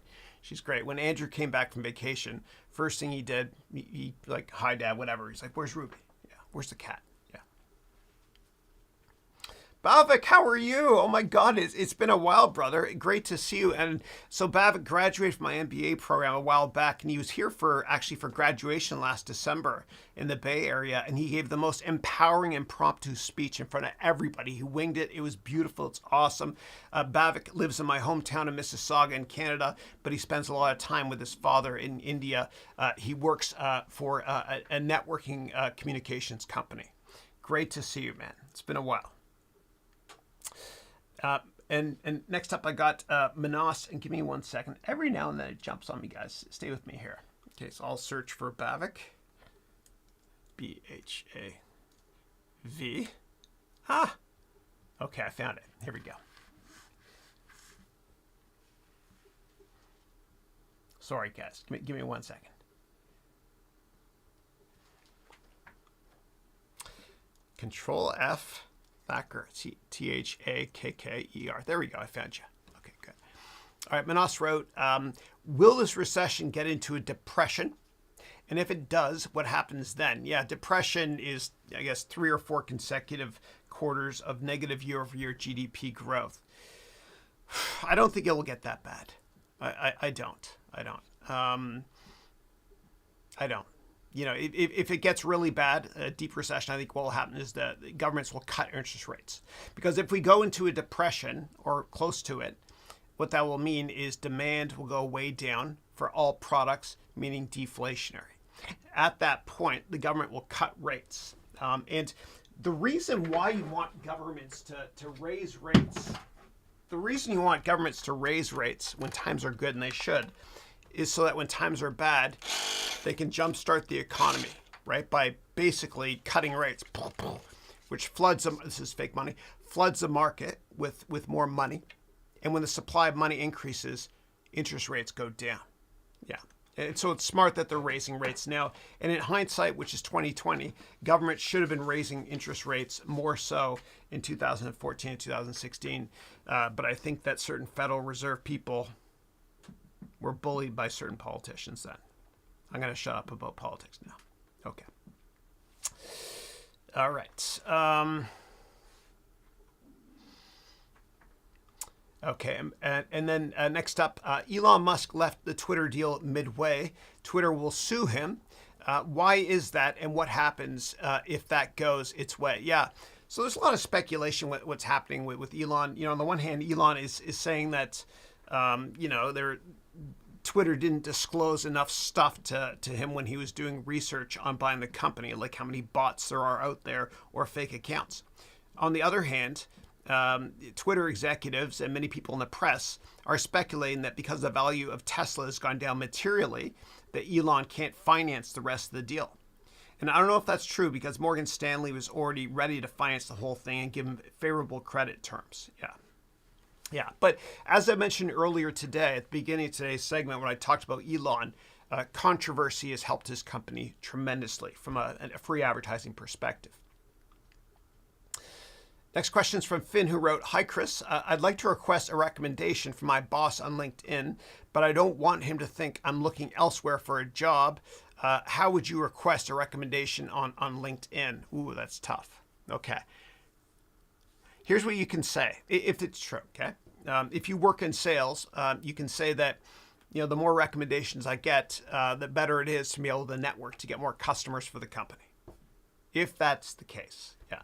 She's great. When Andrew came back from vacation, first thing he did, he like, hi, Dad, whatever. He's like, where's Ruby? Yeah, where's the cat? Yeah. Bavik, how are you? Oh my God, it's been a while, brother. Great to see you. And so Bavik graduated from my MBA program a while back, and he was here for graduation last December in the Bay Area, and he gave the most empowering impromptu speech in front of everybody. He winged it. It was beautiful. It's awesome. Bavik lives in my hometown of Mississauga in Canada, but he spends a lot of time with his father in India. He works for a networking communications company. Great to see you, man. It's been a while. And next up, I got Manas, and give me 1 second. Every now and then it jumps on me, guys. Stay with me here. Okay, so I'll search for Bavik. B-H-A-V. Ah, okay, I found it. Here we go. Sorry, guys. Give me 1 second. Control F. Thacker, T-H-A-K-K-E-R. There we go. I found you. Okay, good. All right, Manas wrote, will this recession get into a depression? And if it does, what happens then? Yeah, depression is, I guess, 3 or 4 consecutive quarters of negative year-over-year GDP growth. I don't think it will get that bad. I don't. If it gets really bad, a deep recession, I think what will happen is that governments will cut interest rates. Because if we go into a depression or close to it, what that will mean is demand will go way down for all products, meaning deflationary. At that point, the government will cut rates. And the reason why you want governments to raise rates, the reason you want governments to raise rates when times are good, and they should, is so that when times are bad, they can jumpstart the economy, right? By basically cutting rates, which floods them, this is fake money, floods the market with more money. And when the supply of money increases, interest rates go down. Yeah. And so it's smart that they're raising rates now. And in hindsight, which is 2020, government should have been raising interest rates more so in 2014 and 2016. But I think that certain Federal Reserve people were bullied by certain politicians then. I'm going to shut up about politics now. Okay. All right. Okay. And then next up, Elon Musk left the Twitter deal midway. Twitter will sue him. Why is that? And what happens if that goes its way? Yeah. So there's a lot of speculation what's happening with Elon. On the one hand, Elon is saying that, Twitter didn't disclose enough stuff to him when he was doing research on buying the company, like how many bots there are out there or fake accounts. On the other hand, Twitter executives and many people in the press are speculating that because the value of Tesla has gone down materially, that Elon can't finance the rest of the deal. And I don't know if that's true because Morgan Stanley was already ready to finance the whole thing and give him favorable credit terms. Yeah, but as I mentioned earlier today, at the beginning of today's segment, when I talked about Elon, controversy has helped his company tremendously from a free advertising perspective. Next question is from Finn, who wrote, "Hi, Chris. I'd like to request a recommendation from my boss on LinkedIn, but I don't want him to think I'm looking elsewhere for a job. How would you request a recommendation on LinkedIn?" Ooh, that's tough. Okay. Here's what you can say, if it's true, okay? If you work in sales, you can say that, the more recommendations I get, the better it is to be able to network to get more customers for the company. If that's the case, yeah.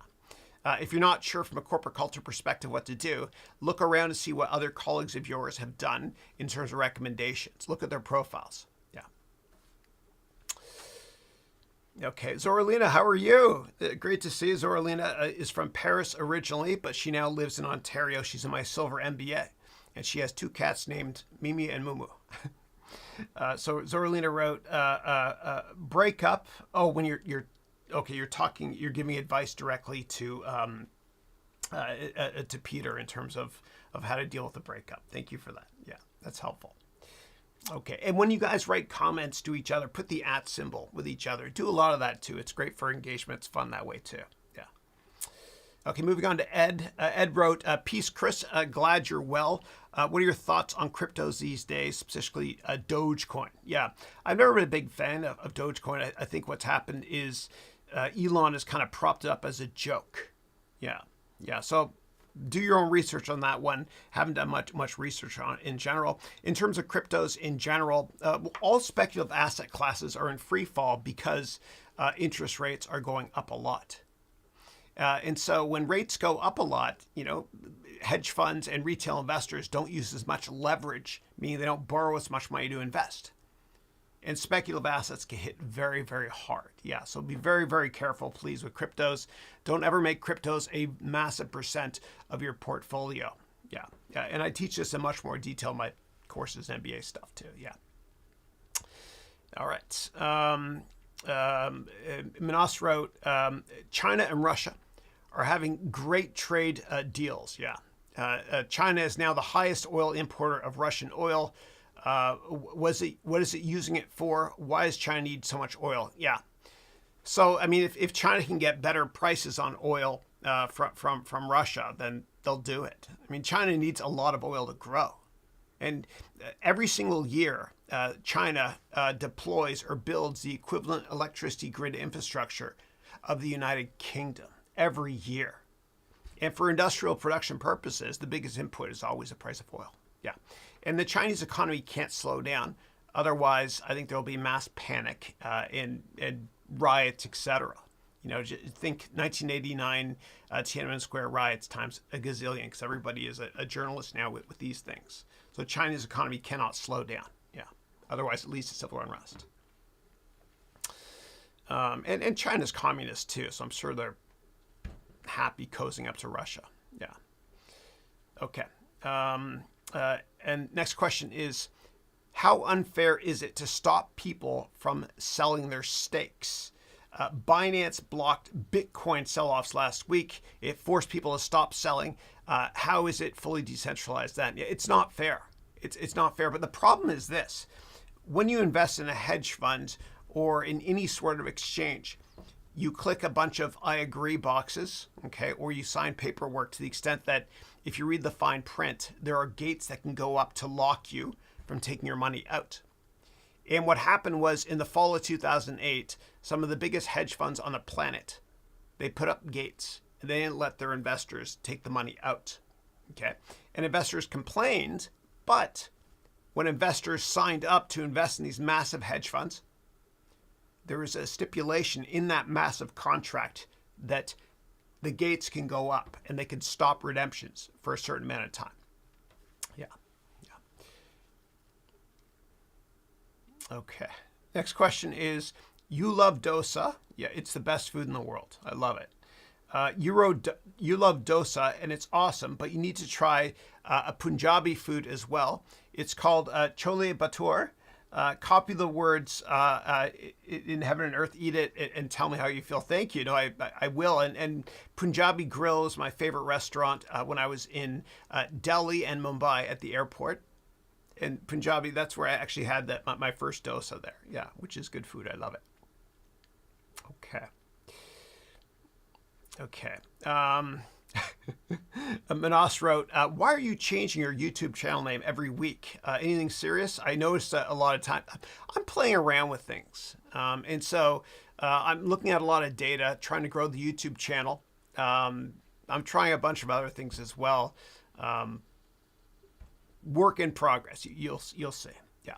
If you're not sure from a corporate culture perspective what to do, look around and see what other colleagues of yours have done in terms of recommendations. Look at their profiles. Yeah. Okay, Zoralina, how are you? Great to see you. Zoralina is from Paris originally, but she now lives in Ontario. She's in my silver MBA, and she has 2 cats named Mimi and Mumu. So Zoralina wrote, breakup. Oh, when you're okay, you're giving advice directly to Peter in terms of how to deal with the breakup. Thank you for that. Yeah, that's helpful. Okay, and when you guys write comments to each other, put the @ symbol with each other. Do a lot of that too. It's great for engagement. It's fun that way too. Yeah. Okay, moving on to Ed. Ed wrote, "Peace, Chris. Glad you're well. What are your thoughts on cryptos these days, specifically Dogecoin?" Yeah, I've never been a big fan of Dogecoin. I think what's happened is Elon is kind of propped it up as a joke. Yeah. So do your own research on that one. Haven't done much research on it in general. In terms of cryptos in general, all speculative asset classes are in free fall because interest rates are going up a lot. And so when rates go up a lot, hedge funds and retail investors don't use as much leverage, meaning they don't borrow as much money to invest. And speculative assets get hit very, very hard. Yeah, so be very, very careful, please, with cryptos. Don't ever make cryptos a massive percent of your portfolio. Yeah. And I teach this in much more detail in my courses, MBA stuff too. Yeah. All right. Minas wrote, "China and Russia are having great trade deals." Yeah. China is now the highest oil importer of Russian oil. What is it using it for? Why does China need so much oil? Yeah. So, I mean, if China can get better prices on oil from Russia, then they'll do it. I mean, China needs a lot of oil to grow. And every single year, China deploys or builds the equivalent electricity grid infrastructure of the United Kingdom every year. And for industrial production purposes, the biggest input is always the price of oil. Yeah. And the Chinese economy can't slow down. Otherwise, I think there'll be mass panic and riots, etc. Think 1989 Tiananmen Square riots times a gazillion, because everybody is a journalist now with these things. So China's economy cannot slow down. Yeah. Otherwise, it leads to civil unrest. And China's communist too, so I'm sure they're happy cozying up to Russia. Yeah. Okay. And next question is, how unfair is it to stop people from selling their stakes? Binance blocked Bitcoin sell-offs last week. It forced people to stop selling. How is it fully decentralized then? It's not fair. It's not fair. But the problem is this. When you invest in a hedge fund or in any sort of exchange, you click a bunch of "I agree" boxes, okay, or you sign paperwork to the extent that if you read the fine print, there are gates that can go up to lock you from taking your money out. And what happened was in the fall of 2008, some of the biggest hedge funds on the planet, they put up gates and they didn't let their investors take the money out, okay? And investors complained, but when investors signed up to invest in these massive hedge funds, there was a stipulation in that massive contract that the gates can go up and they can stop redemptions for a certain amount of time. Yeah. Okay. Next question is, you love dosa. Yeah, it's the best food in the world. I love it. You love dosa and it's awesome, but you need to try a Punjabi food as well. It's called chole bhature. Copy the words in heaven and earth, eat it, and tell me how you feel. Thank you. No, I will. And Punjabi Grill is my favorite restaurant when I was in Delhi and Mumbai at the airport. And Punjabi, that's where I actually had my first dosa there. Yeah, which is good food. I love it. Okay. Manas wrote, why are you changing your YouTube channel name every week? Anything serious? I noticed that a lot of time. I'm playing around with things. And so I'm looking at a lot of data, trying to grow the YouTube channel. I'm trying a bunch of other things as well. Work in progress. You'll see. Yeah.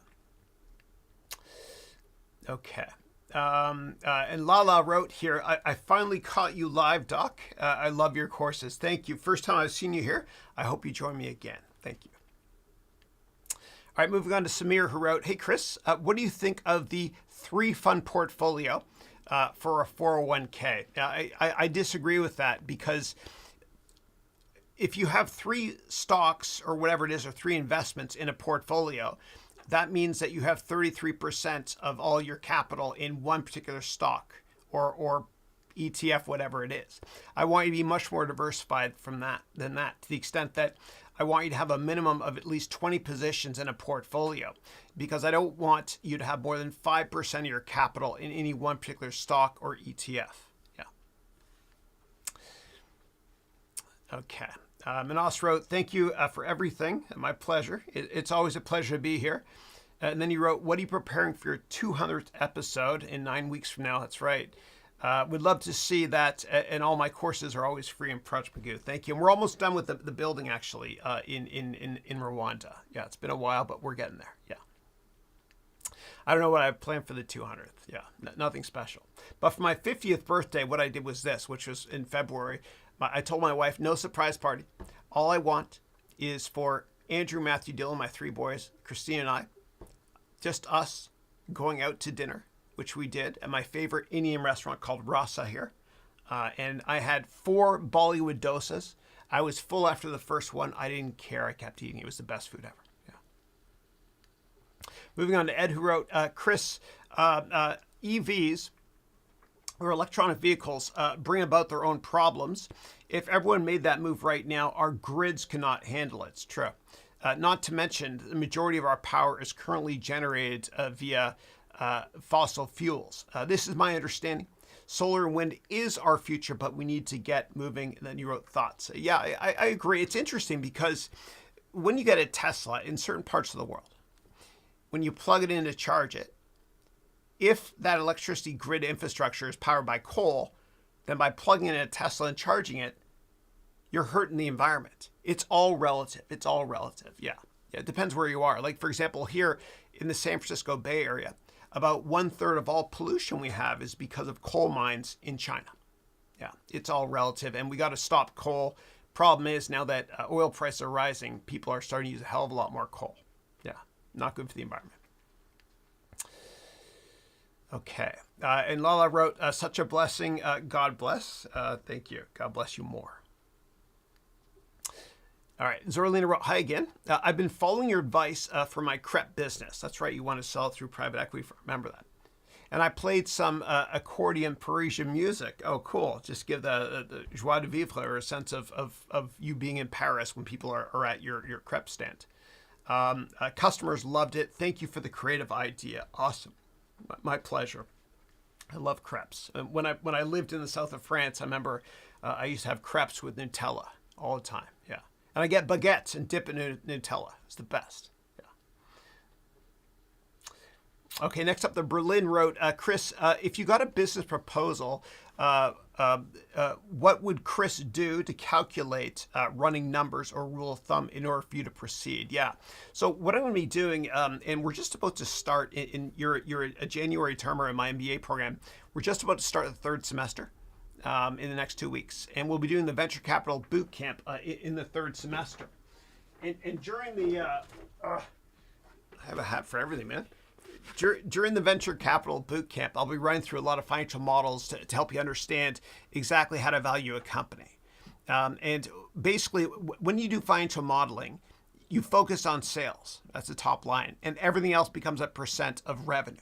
Okay. And Lala wrote here, I finally caught you live, Doc. I love your courses. Thank you. First time I've seen you here. I hope you join me again. Thank you. All right, moving on to Samir, who wrote, hey, Chris, what do you think of the 3-fund portfolio for a 401k? I disagree with that, because if you have 3 stocks or whatever it is, or 3 investments in a portfolio, that means that you have 33% of all your capital in one particular stock or ETF, whatever it is. I want you to be much more diversified than that, to the extent that I want you to have a minimum of at least 20 positions in a portfolio, because I don't want you to have more than 5% of your capital in any one particular stock or ETF. Yeah. Okay. Manas wrote, thank you for everything. My pleasure. It's always a pleasure to be here. And then he wrote, what are you preparing for your 200th episode in 9 weeks from now? That's right. Would love to see that. And all my courses are always free in Project Magoo. Thank you. And we're almost done with the building, actually, in Rwanda. Yeah, it's been a while, but we're getting there. Yeah. I don't know what I have planned for the 200th. Yeah, nothing special. But for my 50th birthday, what I did was this, which was in February. I told my wife, no surprise party. All I want is for Andrew, Matthew, Dylan, my 3 boys, Christine and I, just us going out to dinner, which we did at my favorite Indian restaurant called Rasa here. And I had 4 Bollywood dosas. I was full after the first one. I didn't care. I kept eating. It was the best food ever. Yeah. Moving on to Ed, who wrote, Chris, EVs, or electronic vehicles, bring about their own problems. If everyone made that move right now, our grids cannot handle it. It's true. Not to mention, the majority of our power is currently generated via fossil fuels. This is my understanding. Solar and wind is our future, but we need to get moving. And then you wrote thoughts. Yeah, I agree. It's interesting because when you get a Tesla in certain parts of the world, when you plug it in to charge it, if that electricity grid infrastructure is powered by coal, then by plugging in a Tesla and charging it, you're hurting the environment. It's all relative. It's all relative. Yeah. It depends where you are. Like, for example, here in the San Francisco Bay Area, about 1/3 of all pollution we have is because of coal mines in China. Yeah. It's all relative. And we got to stop coal. Problem is, now that oil prices are rising, people are starting to use a hell of a lot more coal. Yeah. Not good for the environment. Okay. And Lala wrote, such a blessing. God bless. Thank you. God bless you more. All right. Zorlina wrote, hi again. I've been following your advice for my crepe business. That's right. You want to sell it through private equity. Remember that. And I played some accordion Parisian music. Oh, cool. Just give the joie de vivre, or a sense of you being in Paris when people are at your crepe stand. Customers loved it. Thank you for the creative idea. Awesome. My pleasure. I love crepes. When I lived in the south of France, I remember I used to have crepes with Nutella all the time. Yeah. And I get baguettes and dip it in Nutella. It's the best. Yeah. Okay, next up, the Berlin wrote, Chris, if you got a business proposal, what would Chris do to calculate running numbers or rule of thumb in order for you to proceed? Yeah. So what I'm going to be doing, and we're just about to start you're a January termer in my MBA program. We're just about to start the 3rd semester in the next 2 weeks, and we'll be doing the venture capital boot camp in the 3rd semester. And during the, I have a hat for everything, man. During the venture capital boot camp, I'll be running through a lot of financial models to help you understand exactly how to value a company. And basically, when you do financial modeling, you focus on sales. That's the top line. And everything else becomes a percent of revenue.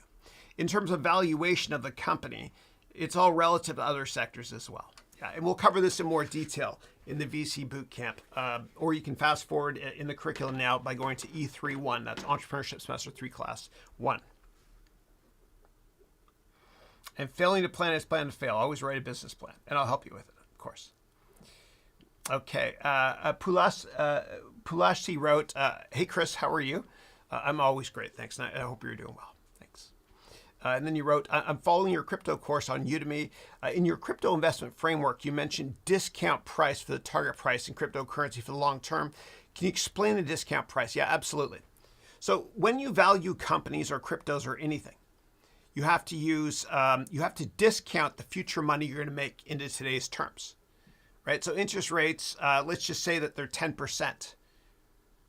In terms of valuation of the company, it's all relative to other sectors as well. Yeah, and we'll cover this in more detail in the VC boot camp. Or you can fast forward in the curriculum now by going to E31. That's Entrepreneurship Semester 3 Class 1. And failing to plan is plan to fail. Always write a business plan, and I'll help you with it, of course. Okay. Pulashi wrote, hey, Chris, how are you? I'm always great, thanks. And I hope you're doing well. Thanks. And then you wrote, I'm following your crypto course on Udemy. In your crypto investment framework, you mentioned discount price for the target price in cryptocurrency for the long term. Can you explain the discount price? Yeah, absolutely. So when you value companies or cryptos or anything, you have to discount the future money you're going to make into today's terms, right? So interest rates, let's just say that they're 10%.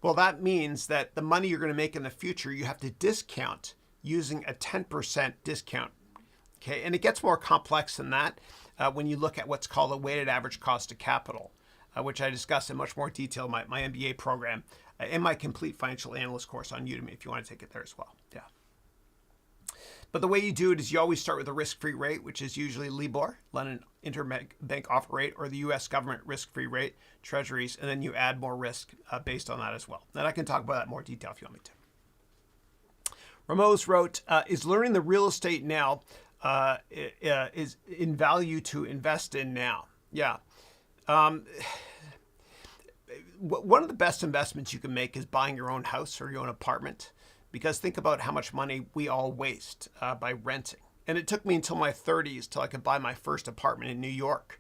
Well, that means that the money you're going to make in the future, you have to discount using a 10% discount. Okay, and it gets more complex than that when you look at what's called a weighted average cost of capital, which I discuss in much more detail in my MBA program and my complete financial analyst course on Udemy if you want to take it there as well. Yeah. But the way you do it is you always start with a risk-free rate, which is usually LIBOR, London Interbank Offer Rate, or the U.S. government risk-free rate, treasuries, and then you add more risk based on that as well. And I can talk about that in more detail if you want me to. Ramos wrote, is learning the real estate now is in value to invest in now? Yeah. One of the best investments you can make is buying your own house or your own apartment. Because think about how much money we all waste by renting. And it took me until my 30s till I could buy my first apartment in New York.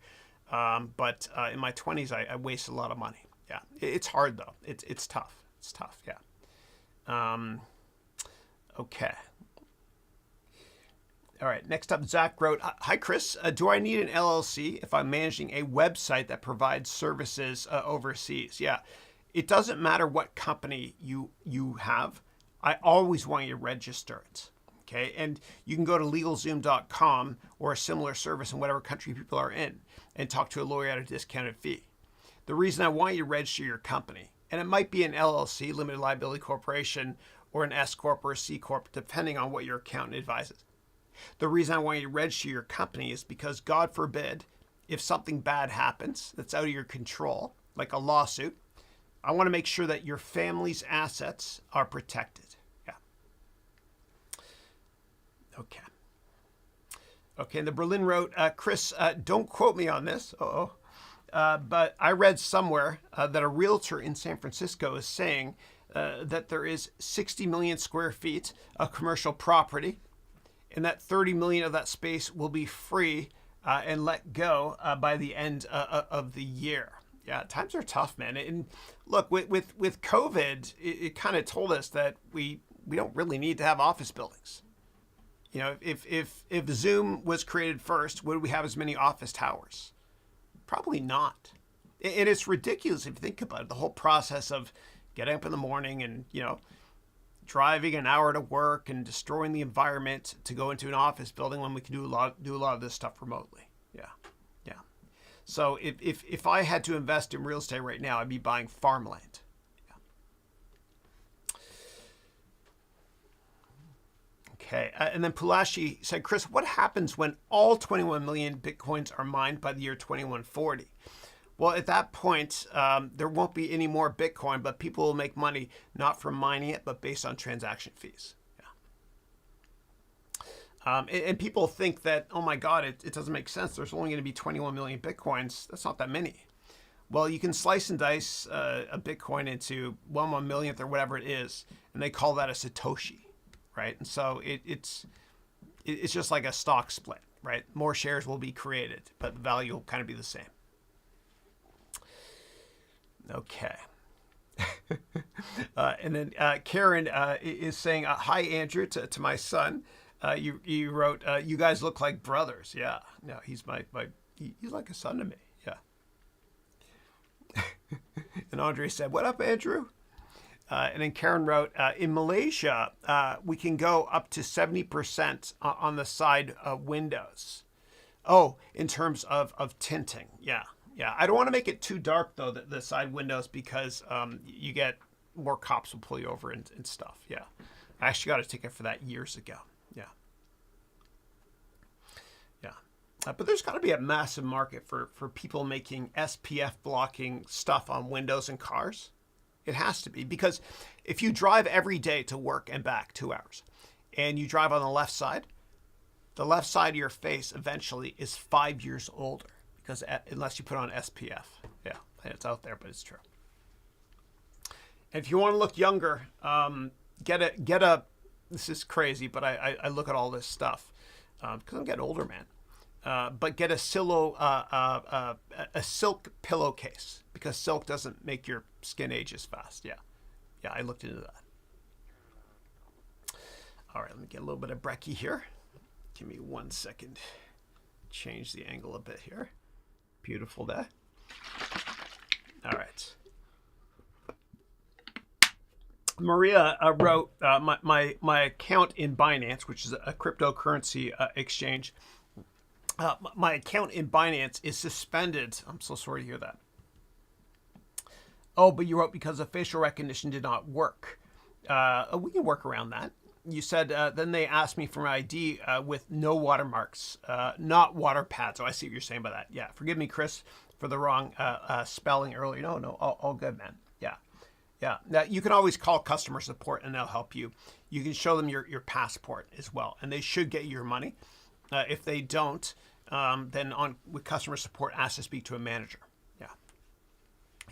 But in my 20s, I wasted a lot of money. Yeah, it's hard though. It's tough. It's tough. Yeah. Okay. All right. Next up, Zach wrote, "Hi Chris. Do I need an LLC if I'm managing a website that provides services overseas?" Yeah. It doesn't matter what company you have. I always want you to register it, okay? And you can go to LegalZoom.com or a similar service in whatever country people are in and talk to a lawyer at a discounted fee. The reason I want you to register your company, and it might be an LLC, limited liability corporation, or an S Corp or a C Corp, depending on what your accountant advises. The reason I want you to register your company is because, God forbid, if something bad happens that's out of your control, like a lawsuit, I want to make sure that your family's assets are protected. Yeah. Okay. Okay, and the Berlin wrote, Chris, don't quote me on this. But I read somewhere that a realtor in San Francisco is saying that there is 60 million square feet of commercial property, and that 30 million of that space will be free and let go by the end of the year. Yeah, times are tough, man. And look, with COVID, it kind of told us that we don't really need to have office buildings. You know, if Zoom was created first, would we have as many office towers? Probably not. And it's ridiculous if you think about it. The whole process of getting up in the morning and, you know, driving an hour to work and destroying the environment to go into an office building when we can do a lot of this stuff remotely. Yeah. So if I had to invest in real estate right now, I'd be buying farmland. Yeah. Okay, and then Pulashi said, Chris, what happens when all 21 million Bitcoins are mined by the year 2140? Well, at that point, there won't be any more Bitcoin, but people will make money not from mining it, but based on transaction fees. And people think that, oh my God, it doesn't make sense. There's only going to be 21 million Bitcoins. That's not that many. Well, you can slice and dice a Bitcoin into 1/1,000,000th or whatever it is, and they call that a Satoshi, right? And so it's just like a stock split, right? More shares will be created, but the value will kind of be the same. Okay. And then Karen is saying, hi, Andrew, to my son. You wrote, you guys look like brothers. Yeah. No, he's he's like a son to me. Yeah. And Andre said, what up, Andrew? And then Karen wrote, in Malaysia, we can go up to 70% on the side windows. Oh, in terms of tinting. Yeah. Yeah, I don't want to make it too dark, though, the side windows, because you get more cops will pull you over and stuff. Yeah. I actually got a ticket for that years ago. Yeah. Yeah. But there's got to be a massive market for people making SPF blocking stuff on windows and cars. It has to be, because if you drive every day to work and back 2 hours, and you drive on the left side of your face eventually is 5 years older, because unless you put on SPF. Yeah, it's out there, but it's true. And if you want to look younger, get a. This is crazy, but I look at all this stuff because I'm getting older, man. But get a silk pillowcase because silk doesn't make your skin age as fast. Yeah, I looked into that. All right, let me get a little bit of brekkie here. Give me 1 second. Change the angle a bit here. Beautiful day. All right. Maria wrote my account in Binance, which is a cryptocurrency exchange. My account in Binance is suspended. I'm so sorry to hear that. Oh, but you wrote because the facial recognition did not work. We can work around that. You said, then they asked me for my ID with no watermarks, not water pads. Oh, I see what you're saying by that. Yeah, forgive me, Chris, for the wrong spelling earlier. No, all good, man. Yeah. Now, you can always call customer support and they'll help you. You can show them your passport as well, and they should get you your money. If they don't, then with customer support, ask to speak to a manager. Yeah.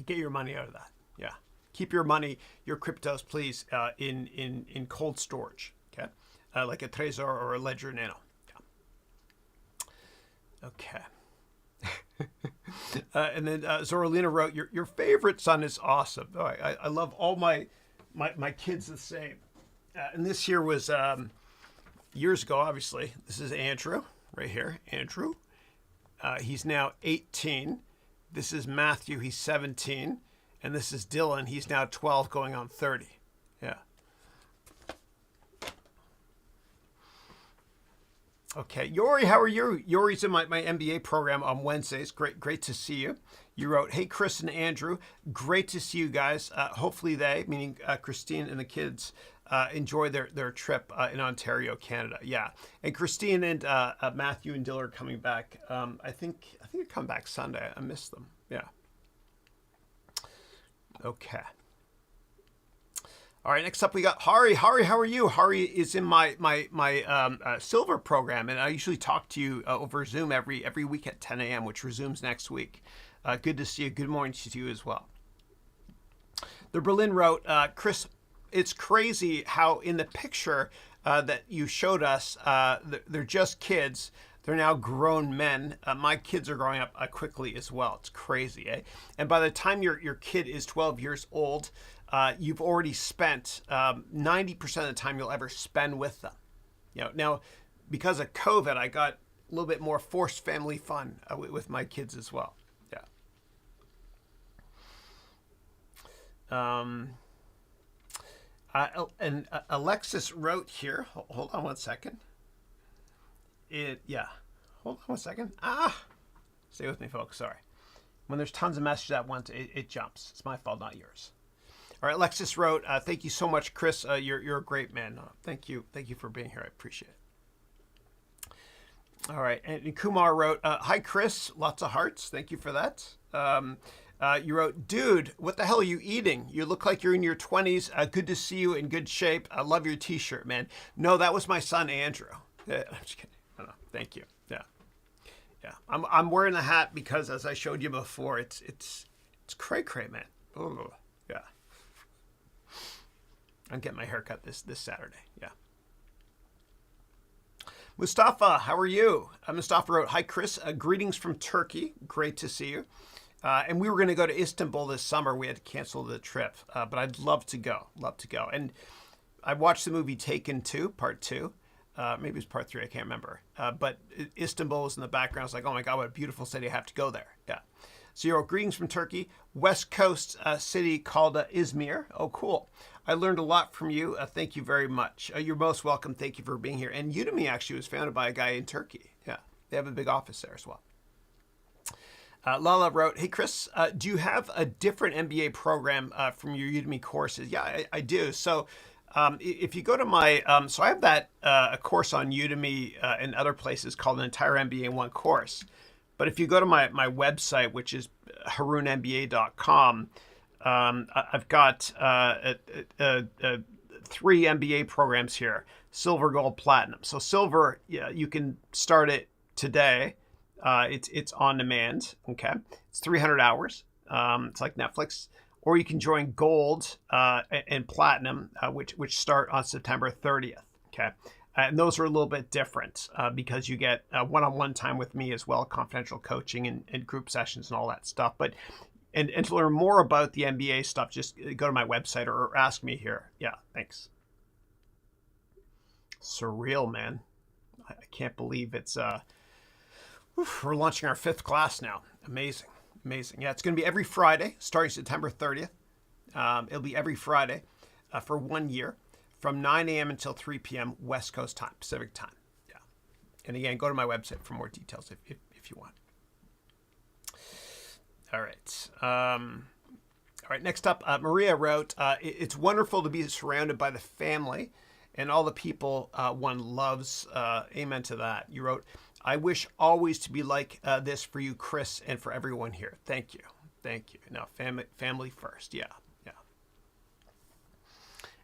Get your money out of that. Yeah. Keep your money, your cryptos, please, in cold storage, okay? Like a Trezor or a Ledger Nano. Yeah. Okay. And then Zoralina wrote, your favorite son is awesome. Oh, I love all my kids the same. And this here was years ago, obviously. This is Andrew right here. Andrew. He's now 18. This is Matthew. He's 17. And this is Dylan. He's now 12 going on 30. Yeah. Okay. Yori, how are you? Yori's in my MBA program on Wednesdays. Great to see you. You wrote, hey, Chris and Andrew. Great to see you guys. Hopefully they, meaning Christine and the kids, enjoy their trip in Ontario, Canada. Yeah. And Christine and Matthew and Dylan are coming back. I think they come back Sunday. I missed them. Yeah. Okay. All right. Next up, we got Hari. Hari, how are you? Hari is in my silver program, and I usually talk to you over Zoom every week at 10 a.m., which resumes next week. Good to see you. Good morning to you as well. The Berlin wrote, Chris, it's crazy how in the picture that you showed us, they're just kids. They're now grown men. My kids are growing up quickly as well. It's crazy, eh? And by the time your kid is 12 years old, you've already spent 90% of the time you'll ever spend with them. Now, because of COVID, I got a little bit more forced family fun with my kids as well. Yeah. And Alexis wrote here. Hold on 1 second. Hold on 1 second. Stay with me, folks. Sorry. When there's tons of messages at once, it jumps. It's my fault, not yours. All right. Alexis wrote, thank you so much, Chris. You're a great man. Thank you for being here. I appreciate it. All right. And Kumar wrote, hi, Chris. Lots of hearts. Thank you for that. You wrote, dude, what the hell are you eating? You look like you're in your 20s. Good to see you in good shape. I love your T-shirt, man. No, that was my son, Andrew. I'm just kidding. No, thank you. Yeah. I'm wearing the hat because, as I showed you before, it's cray, man. Oh, yeah. I'm getting my haircut this Saturday. Yeah. Mustafa, how are you? Mustafa wrote, hi, Chris. Greetings from Turkey. Great to see you. And we were going to go to Istanbul this summer. We had to cancel the trip, but I'd love to go. And I watched the movie Taken 2, Part 2. Maybe it was Part 3. I can't remember. But Istanbul was in the background. I was like, oh my God, what a beautiful city. I have to go there. Yeah. So you wrote, greetings from Turkey. West Coast city called Izmir. Oh, cool. I learned a lot from you. Thank you very much. You're most welcome. Thank you for being here. And Udemy actually was founded by a guy in Turkey. Yeah. They have a big office there as well. Lala wrote, hey, Chris, do you have a different MBA program from your Udemy courses? Yeah, I do. So if you go to my, so I have that a course on Udemy and other places called an entire MBA in one course. But if you go to my website, which is harounmba.com, I've got 3 MBA programs here, silver, gold, platinum. So silver, you can start it today. It's on demand. Okay, it's 300 hours. It's like Netflix. Or you can join Gold and Platinum, which start on September 30th. Okay, and those are a little bit different because you get one-on-one time with me as well, confidential coaching and group sessions and all that stuff. But and to learn more about the MBA stuff, just go to my website or ask me here. Yeah, thanks. Surreal, man. I can't believe it's we're launching our 5th class now. Amazing. Amazing. Yeah, it's going to be every Friday starting September 30th. It'll be every Friday for 1 year from 9 a.m. until 3 p.m. West Coast time, Pacific time. Yeah. And again, go to my website for more details if you want. All right. All right. Next up, Maria wrote, it's wonderful to be surrounded by the family and all the people one loves. Amen to that. You wrote, I wish always to be like this for you, Chris, and for everyone here. Thank you. Thank you. No, family first. Yeah. Yeah.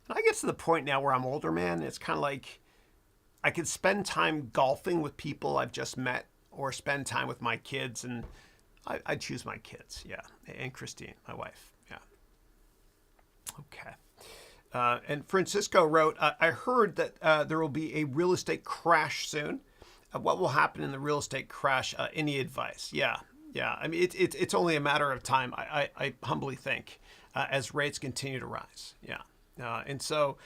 And I get to the point now where I'm older, man. It's kind of like I could spend time golfing with people I've just met or spend time with my kids. And I choose my kids. Yeah. And Christine, my wife. Yeah. Okay. And Francisco wrote, I heard that there will be a real estate crash soon. What will happen in the real estate crash? Any advice? Yeah. I mean, it's only a matter of time, I humbly think, as rates continue to rise. Yeah. And so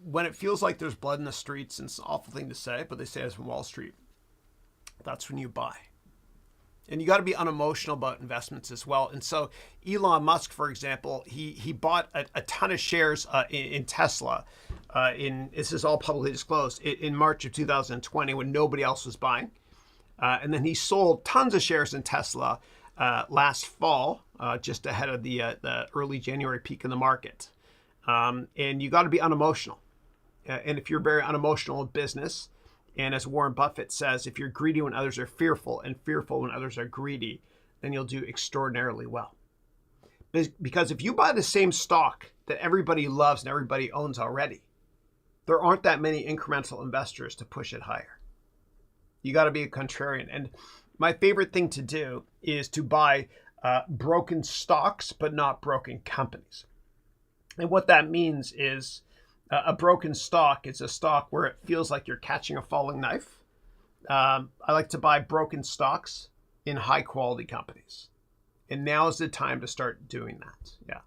when it feels like there's blood in the streets, and it's an awful thing to say, but they say it's from Wall Street, that's when you buy. And you got to be unemotional about investments as well. And so Elon Musk, for example, he bought a ton of shares in Tesla. This is all publicly disclosed in March of 2020 when nobody else was buying. And then he sold tons of shares in Tesla last fall, just ahead of the early January peak in the market. And you got to be unemotional. And if you're very unemotional in business, and as Warren Buffett says, if you're greedy when others are fearful and fearful when others are greedy, then you'll do extraordinarily well. Because if you buy the same stock that everybody loves and everybody owns already, there aren't that many incremental investors to push it higher. You got to be a contrarian. And my favorite thing to do is to buy broken stocks, but not broken companies. And what that means is a broken stock is a stock where it feels like you're catching a falling knife. I like to buy broken stocks in high quality companies. And now is the time to start doing that. Yeah.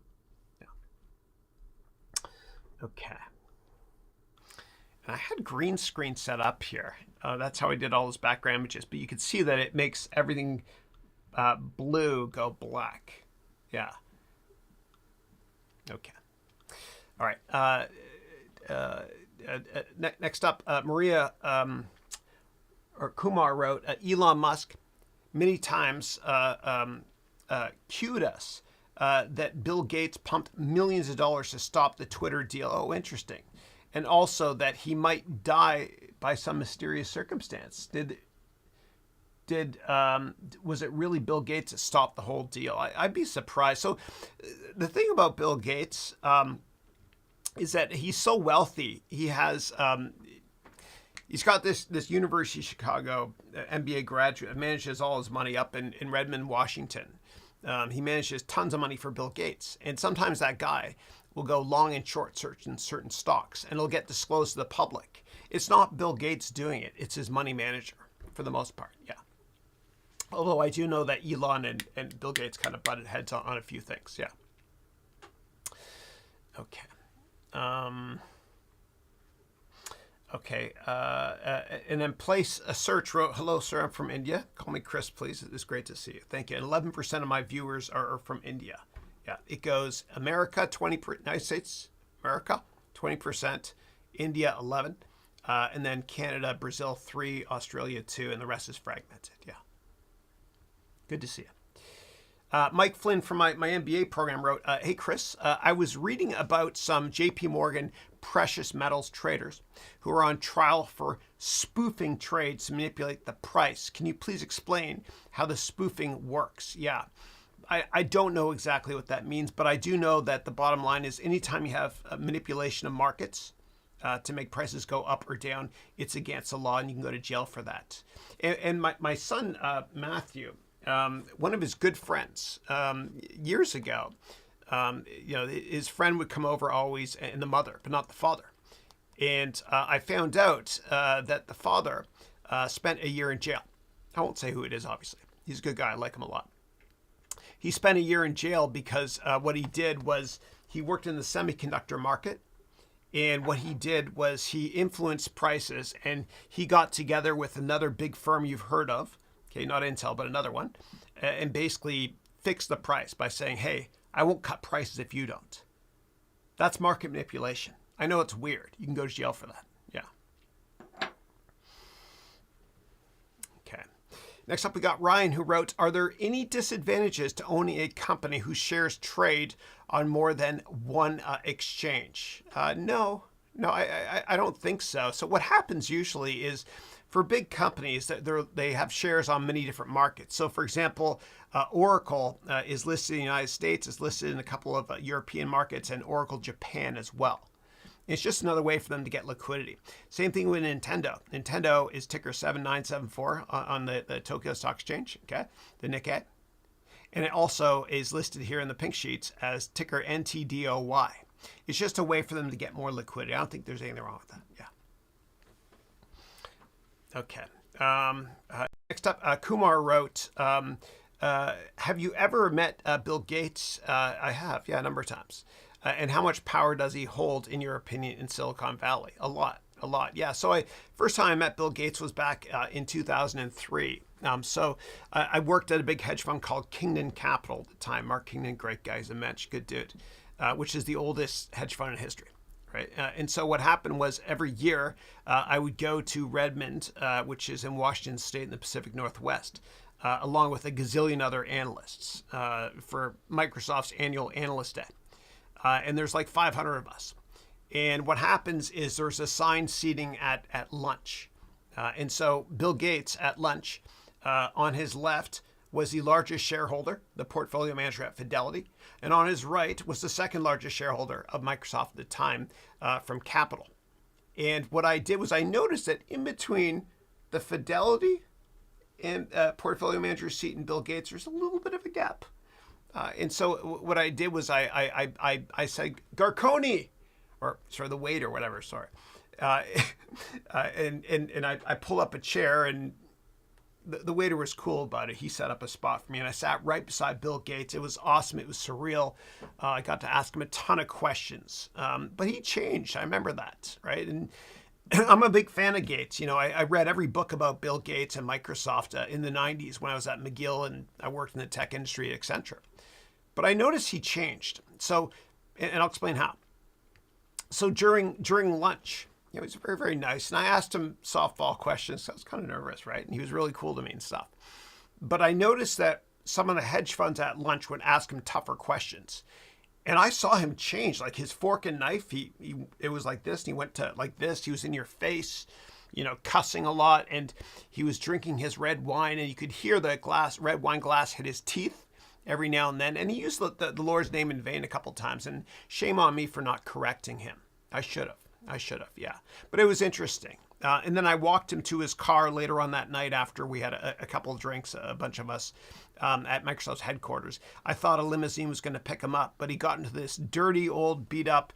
Okay. And I had green screen set up here. That's how I did all those background images. But you can see that it makes everything blue go black. Yeah. Okay. All right. Next up, Maria or Kumar wrote, Elon Musk many times cued us that Bill Gates pumped millions of dollars to stop the Twitter deal. Oh, interesting. And also that he might die by some mysterious circumstance. Was it really Bill Gates that stopped the whole deal? I'd be surprised. So the thing about Bill Gates is that he's so wealthy. He has he's got this University of Chicago MBA graduate, manages all his money up in Redmond, Washington. He manages tons of money for Bill Gates, and sometimes that guy will go long and short in certain stocks, and it'll get disclosed to the public. It's not Bill Gates doing it; it's his money manager for the most part. Yeah. Although I do know that Elon and Bill Gates kind of butted heads on a few things. Yeah. Okay. And then place a search wrote, hello, sir, I'm from India. Call me Chris, please. It's great to see you. Thank you. And 11% of my viewers are from India. Yeah, it goes America, 20%, United States, America, 20%, India, 11%, and then Canada, Brazil, 3%, Australia, 2%, and the rest is fragmented. Yeah. Good to see you. Mike Flynn from my MBA program wrote, hey, Chris, I was reading about some JP Morgan precious metals traders who are on trial for spoofing trades to manipulate the price. Can you please explain how the spoofing works? Yeah, I don't know exactly what that means, but I do know that the bottom line is anytime you have a manipulation of markets, to make prices go up or down, it's against the law and you can go to jail for that. And my son, Matthew, one of his good friends, years ago, his friend would come over always, and the mother, but not the father. And I found out that the father spent a year in jail. I won't say who it is, obviously. He's a good guy. I like him a lot. He spent a year in jail because what he did was he worked in the semiconductor market. And what he did was he influenced prices, and he got together with another big firm you've heard of, okay, not Intel, but another one, and basically fixed the price by saying, hey, I won't cut prices if you don't. That's market manipulation. I know it's weird. You can go to jail for that. Yeah. Okay. Next up, we got Ryan, who wrote, are there any disadvantages to owning a company whose shares trade on more than one exchange? No, I don't think so. So what happens usually is for big companies that they have shares on many different markets. So for example, Oracle is listed in the United States, is listed in a couple of European markets, and Oracle Japan as well. It's just another way for them to get liquidity. Same thing with Nintendo. Nintendo is ticker 7974 on the Tokyo Stock Exchange, okay, the Nikkei. And it also is listed here in the pink sheets as ticker NTDOY. It's just a way for them to get more liquidity. I don't think there's anything wrong with that. Yeah. Okay. Next up, Kumar wrote, have you ever met Bill Gates? I have, yeah, a number of times. And how much power does he hold, in your opinion, in Silicon Valley? A lot. Yeah. So first time I met Bill Gates was back in 2003. So I worked at a big hedge fund called Kingdon Capital at the time. Mark Kingdon, great guy, he's a mensch, good dude, which is the oldest hedge fund in history. Right. And so what happened was every year I would go to Redmond, which is in Washington State in the Pacific Northwest, along with a gazillion other analysts for Microsoft's annual Analyst Day. And there's like 500 of us. And what happens is there's assigned seating at lunch. And so Bill Gates at lunch, on his left was the largest shareholder, the portfolio manager at Fidelity. And on his right was the second largest shareholder of Microsoft at the time, from Capital. And what I did was I noticed that in between the Fidelity and portfolio manager seat and Bill Gates, there's a little bit of a gap. And so what I did was I said, Garconi, or sorry, the waiter, whatever, sorry. And I pulled up a chair, and the waiter was cool about it. He set up a spot for me, and I sat right beside Bill Gates. It was awesome. It was surreal. I got to ask him a ton of questions. But he changed. I remember that, right? And I'm a big fan of Gates. You know, I read every book about Bill Gates and Microsoft in the 90s when I was at McGill and I worked in the tech industry at Accenture. But I noticed he changed. So, and I'll explain how. So during lunch, he was very, very nice. And I asked him softball questions. So I was kind of nervous, right? And he was really cool to me and stuff. But I noticed that some of the hedge funds at lunch would ask him tougher questions. And I saw him change, like his fork and knife. It was like this, and he went to like this. He was in your face, you know, cussing a lot. And he was drinking his red wine, and you could hear the red wine glass hit his teeth every now and then. And he used the Lord's name in vain a couple times. And shame on me for not correcting him. I should have, yeah. But it was interesting. And then I walked him to his car later on that night after we had a couple of drinks, a bunch of us, at Microsoft's headquarters. I thought a limousine was going to pick him up, but he got into this dirty, old, beat-up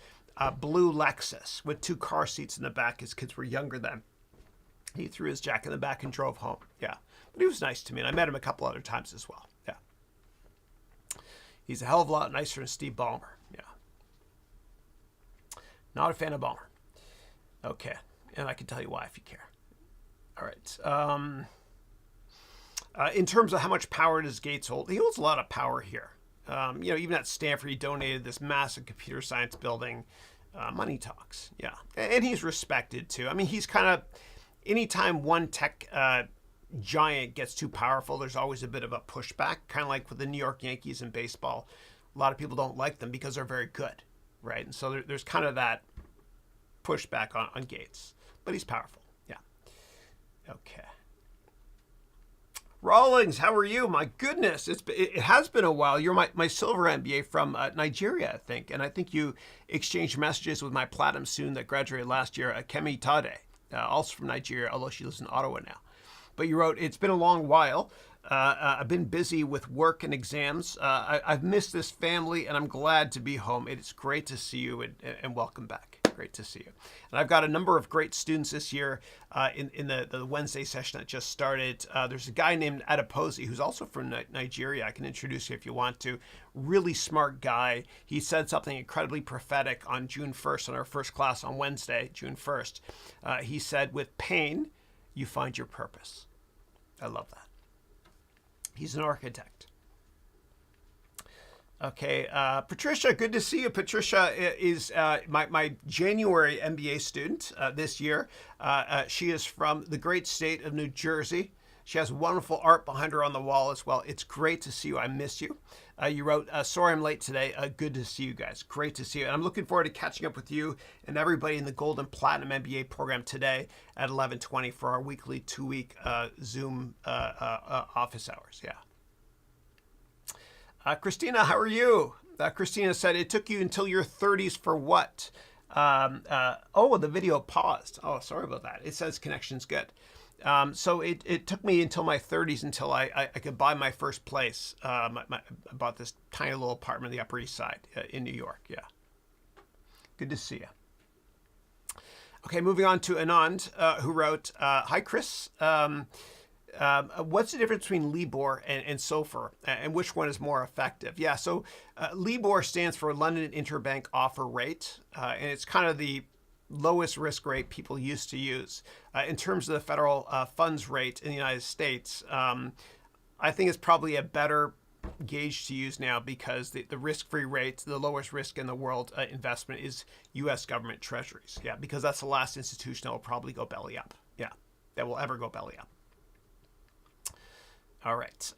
blue Lexus with 2 car seats in the back. His kids were younger then. He threw his jack in the back and drove home, yeah. But he was nice to me, and I met him a couple other times as well, yeah. He's a hell of a lot nicer than Steve Ballmer, yeah. Not a fan of Ballmer. Okay, and I can tell you why if you care. All right. In terms of how much power does Gates hold, he holds a lot of power here. You know, even at Stanford, he donated this massive computer science building. Money talks, yeah. And he's respected too. I mean, he's kind of, anytime one tech giant gets too powerful, there's always a bit of a pushback, kind of like with the New York Yankees in baseball. A lot of people don't like them because they're very good, right? And so there's kind of that pushback on Gates, but he's powerful, yeah. Okay. Rawlings, how are you? My goodness, it has been a while. You're my silver MBA from Nigeria, I think. And I think you exchanged messages with my platinum student that graduated last year, Kemi Tade, also from Nigeria, although she lives in Ottawa now. But you wrote, it's been a long while. I've been busy with work and exams. I've missed this family, and I'm glad to be home. It's great to see you, and welcome back. Great to see you. And I've got a number of great students this year in the Wednesday session that just started. There's a guy named Adiposi who's also from Nigeria. I can introduce you if you want to. Really smart guy. He said something incredibly prophetic on June 1st, on our first class on Wednesday, June 1st. He said, with pain, you find your purpose. I love that. He's an architect. Okay, Patricia, good to see you. Patricia is my January MBA student this year. She is from the great state of New Jersey. She has wonderful art behind her on the wall as well. It's great to see you. I miss you. You wrote, sorry I'm late today. Good to see you guys. Great to see you. And I'm looking forward to catching up with you and everybody in the Gold and Platinum MBA program today at 11:20 for our weekly 2-week Zoom office hours. Yeah. Christina, how are you? Christina said, it took you until your 30s for what? The video paused. Oh, sorry about that. It says connection's good. So it took me until my 30s until I could buy my first place. I bought this tiny little apartment on the Upper East Side in New York. Yeah. Good to see you. Okay, moving on to Anand, who wrote, hi, Chris. What's the difference between LIBOR and SOFR, and which one is more effective? Yeah, so LIBOR stands for London Interbank Offer Rate, and it's kind of the lowest risk rate people used to use. In terms of the federal funds rate in the United States, I think it's probably a better gauge to use now because the risk-free rate, the lowest risk in the world investment is U.S. government treasuries. Yeah, because that's the last institution that will probably go belly up. Yeah, that will ever go belly up. All right.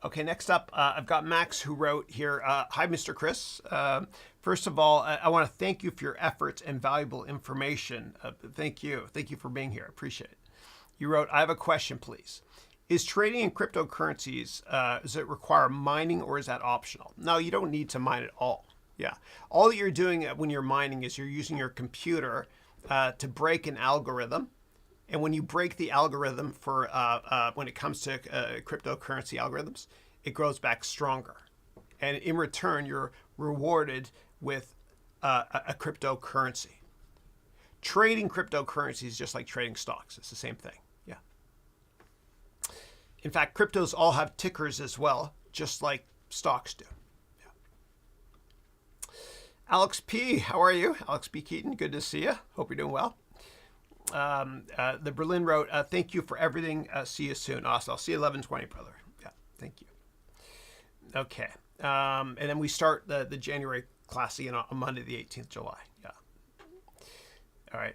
Okay, next up, I've got Max who wrote here, hi, Mr. Chris. First of all, I want to thank you for your efforts and valuable information. Thank you. Thank you for being here. I appreciate it. You wrote, I have a question, please. Is trading in cryptocurrencies, does it require mining or is that optional? No, you don't need to mine at all. Yeah. All you're doing when you're mining is you're using your computer to break an algorithm. And when you break the algorithm for when it comes to cryptocurrency algorithms, it grows back stronger. And in return, you're rewarded with a cryptocurrency. Trading cryptocurrency is just like trading stocks. It's the same thing. Yeah. In fact, cryptos all have tickers as well, just like stocks do. Yeah. Alex P., how are you? Alex P. Keaton, good to see you. Hope you're doing well. The Berlin wrote, thank you for everything. See you soon. Awesome. I'll see you 11:20, brother. Yeah, thank you. Okay. And then we start the January class again on Monday, the 18th July. Yeah. All right.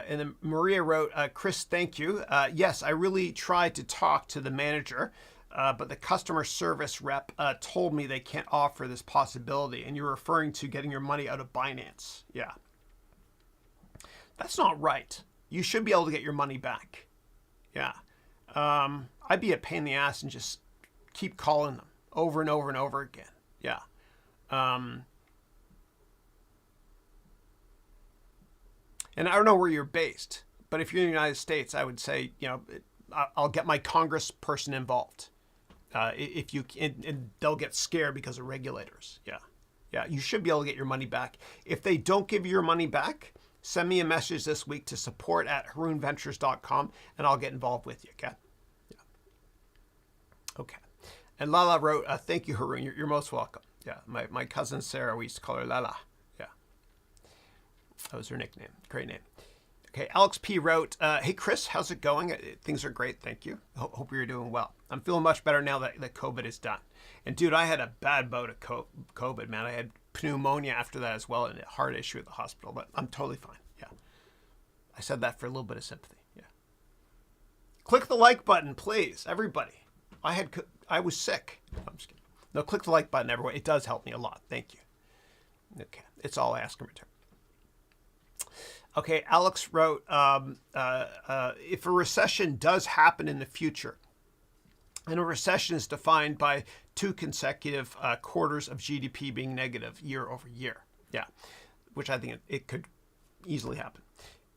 And then Maria wrote, Chris, thank you. Yes, I really tried to talk to the manager, but the customer service rep told me they can't offer this possibility. And you're referring to getting your money out of Binance. Yeah. That's not right. You should be able to get your money back. Yeah. I'd be a pain in the ass and just keep calling them over and over and over again. Yeah. And I don't know where you're based, but if you're in the United States, I would say, I'll get my congressperson involved. If you and they'll get scared because of regulators. Yeah. Yeah. You should be able to get your money back. If they don't give you your money back, send me a message this week to support@harounventures.com and I'll get involved with you, okay? Yeah. Okay. And Lala wrote, thank you, Haroun. You're most welcome. Yeah, my cousin Sarah, we used to call her Lala. Yeah. That was her nickname. Great name. Okay, Alex P. wrote, hey, Chris, how's it going? Things are great, thank you. Hope you're doing well. I'm feeling much better now that COVID is done. And dude, I had a bad bout of COVID, man. I had pneumonia after that as well and a heart issue at the hospital, but I'm totally fine. Yeah. I said that for a little bit of sympathy. Yeah. Click the like button, please, everybody. I was sick. No, I'm just kidding. No, click the like button, everyone. It does help me a lot. Thank you. Okay. It's all I ask in return. Okay, Alex wrote, if a recession does happen in the future, and a recession is defined by 2 consecutive quarters of GDP being negative year over year. Yeah, which I think it could easily happen.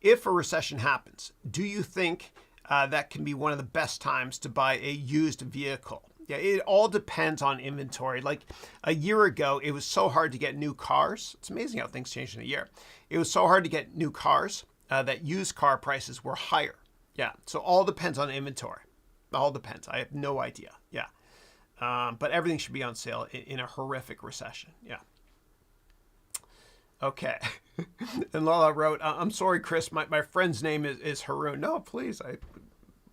If a recession happens, do you think that can be one of the best times to buy a used vehicle? Yeah, it all depends on inventory. Like a year ago, it was so hard to get new cars. It's amazing how things changed in a year. It was so hard to get new cars that used car prices were higher. Yeah, so all depends on inventory. All depends. I have no idea. Yeah. But everything should be on sale in a horrific recession. Yeah. Okay. And Lala wrote, I'm sorry, Chris, my friend's name is Haroun. No, please.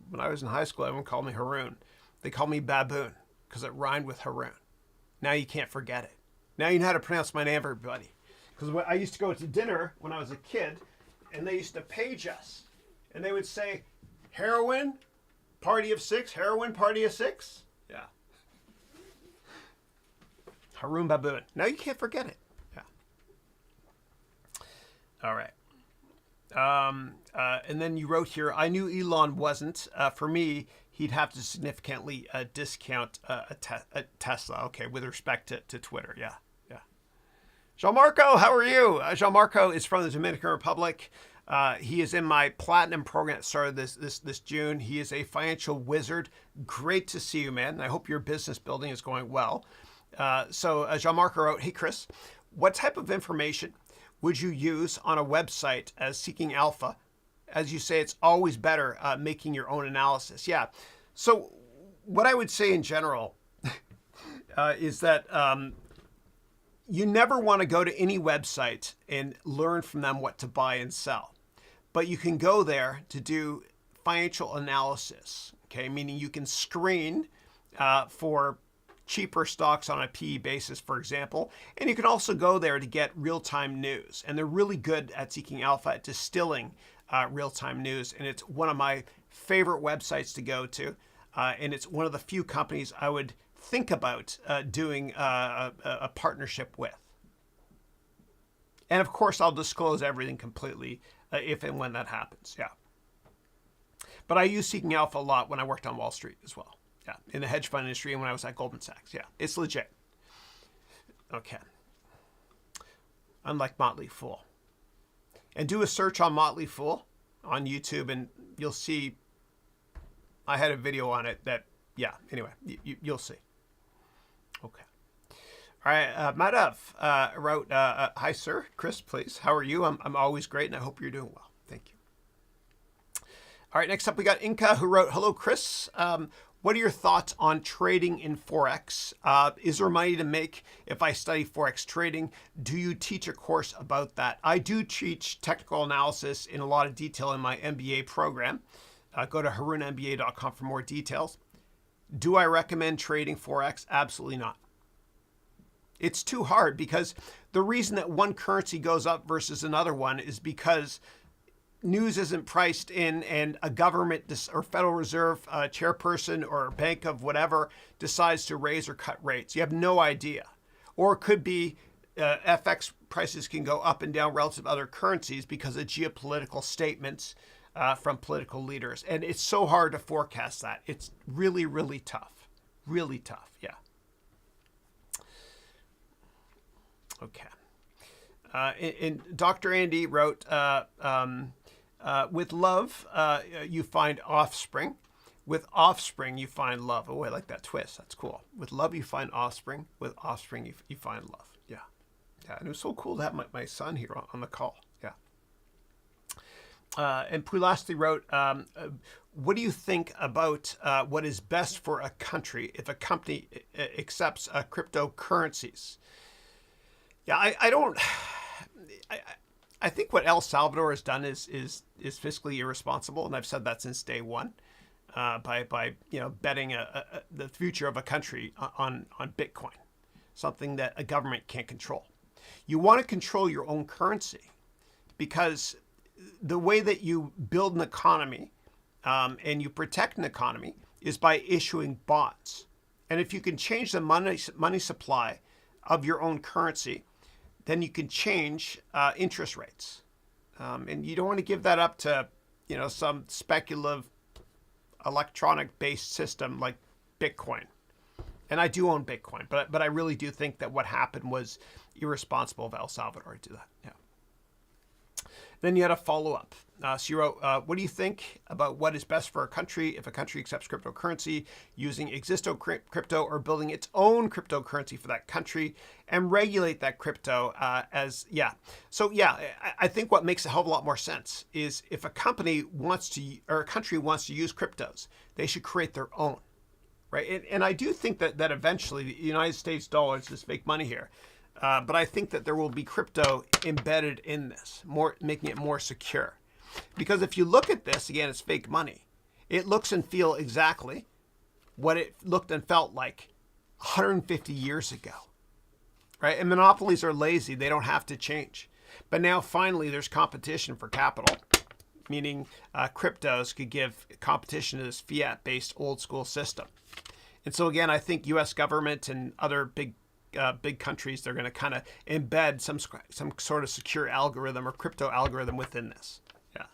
When I was in high school, everyone called me Haroun. They called me Baboon because it rhymed with Haroun. Now you can't forget it. Now you know how to pronounce my name, everybody. Because I used to go to dinner when I was a kid, and they used to page us. And they would say, heroin, party of 6, heroin, party of 6. Yeah. Haroun Baboon. Now you can't forget it. Yeah. All right. And then you wrote here, I knew Elon wasn't. For me, he'd have to significantly discount a Tesla. Okay, with respect to Twitter. Yeah, yeah. Jean-Marco, how are you? Jean-Marco is from the Dominican Republic. He is in my platinum program that started this June. He is a financial wizard. Great to see you, man. I hope your business building is going well. So Jean-Marco wrote, hey, Chris, what type of information would you use on a website as seeking alpha? As you say, it's always better making your own analysis. Yeah. So what I would say in general is that you never want to go to any website and learn from them what to buy and sell. But you can go there to do financial analysis, okay? Meaning you can screen for cheaper stocks on a PE basis, for example. And you can also go there to get real-time news. And they're really good at seeking alpha, at distilling real-time news. And it's one of my favorite websites to go to. And it's one of the few companies I would think about doing a partnership with. And of course, I'll disclose everything completely if and when that happens. Yeah. But I use Seeking Alpha a lot when I worked on Wall Street as well. Yeah. In the hedge fund industry and when I was at Goldman Sachs. Yeah. It's legit. Okay. Unlike Motley Fool. And do a search on Motley Fool on YouTube and you'll see I had a video on it that, yeah, anyway, you'll see. Okay. All right, Madhav wrote, hi, sir. Chris, please. How are you? I'm always great, and I hope you're doing well. Thank you. All right, next up, we got Inca, who wrote, hello, Chris. What are your thoughts on trading in Forex? Is there money to make if I study Forex trading? Do you teach a course about that? I do teach technical analysis in a lot of detail in my MBA program. Go to harounmba.com for more details. Do I recommend trading Forex? Absolutely not. It's too hard because the reason that one currency goes up versus another one is because news isn't priced in and a government or Federal Reserve chairperson or bank of whatever decides to raise or cut rates. You have no idea. Or it could be FX prices can go up and down relative to other currencies because of geopolitical statements from political leaders. And it's so hard to forecast that. It's really, really tough. Really tough. Yeah. Okay. And Dr. Andy wrote, with love, you find offspring. With offspring, you find love. Oh, I like that twist. That's cool. With love, you find offspring. With offspring, you find love. Yeah. Yeah. And it was so cool to have my son here on the call. Yeah. And Pulasti wrote, what do you think about what is best for a country if a company accepts cryptocurrencies? Yeah, I think what El Salvador has done is fiscally irresponsible, and I've said that since day one, by betting the future of a country on Bitcoin, something that a government can't control. You want to control your own currency because the way that you build an economy and you protect an economy is by issuing bonds. And if you can change the money supply of your own currency, then you can change interest rates. And you don't want to give that up to, some speculative electronic-based system like Bitcoin. And I do own Bitcoin, but I really do think that what happened was irresponsible of El Salvador to do that. Yeah. Then you had a follow-up. So you wrote, what do you think about what is best for a country if a country accepts cryptocurrency, using existing crypto or building its own cryptocurrency for that country and regulate that crypto So I think what makes a hell of a lot more sense is if a company wants to, or a country wants to use cryptos, they should create their own, right? And I do think that eventually the United States dollar is this fake money here. But I think that there will be crypto embedded in this, making it more secure. Because if you look at this, again, it's fake money. It looks and feels exactly what it looked and felt like 150 years ago, right? And monopolies are lazy. They don't have to change. But now finally there's competition for capital, meaning cryptos could give competition to this fiat-based old school system. And so again, I think U.S. government and other big countries, they're going to kind of embed some sort of secure algorithm or crypto algorithm within this. Yeah,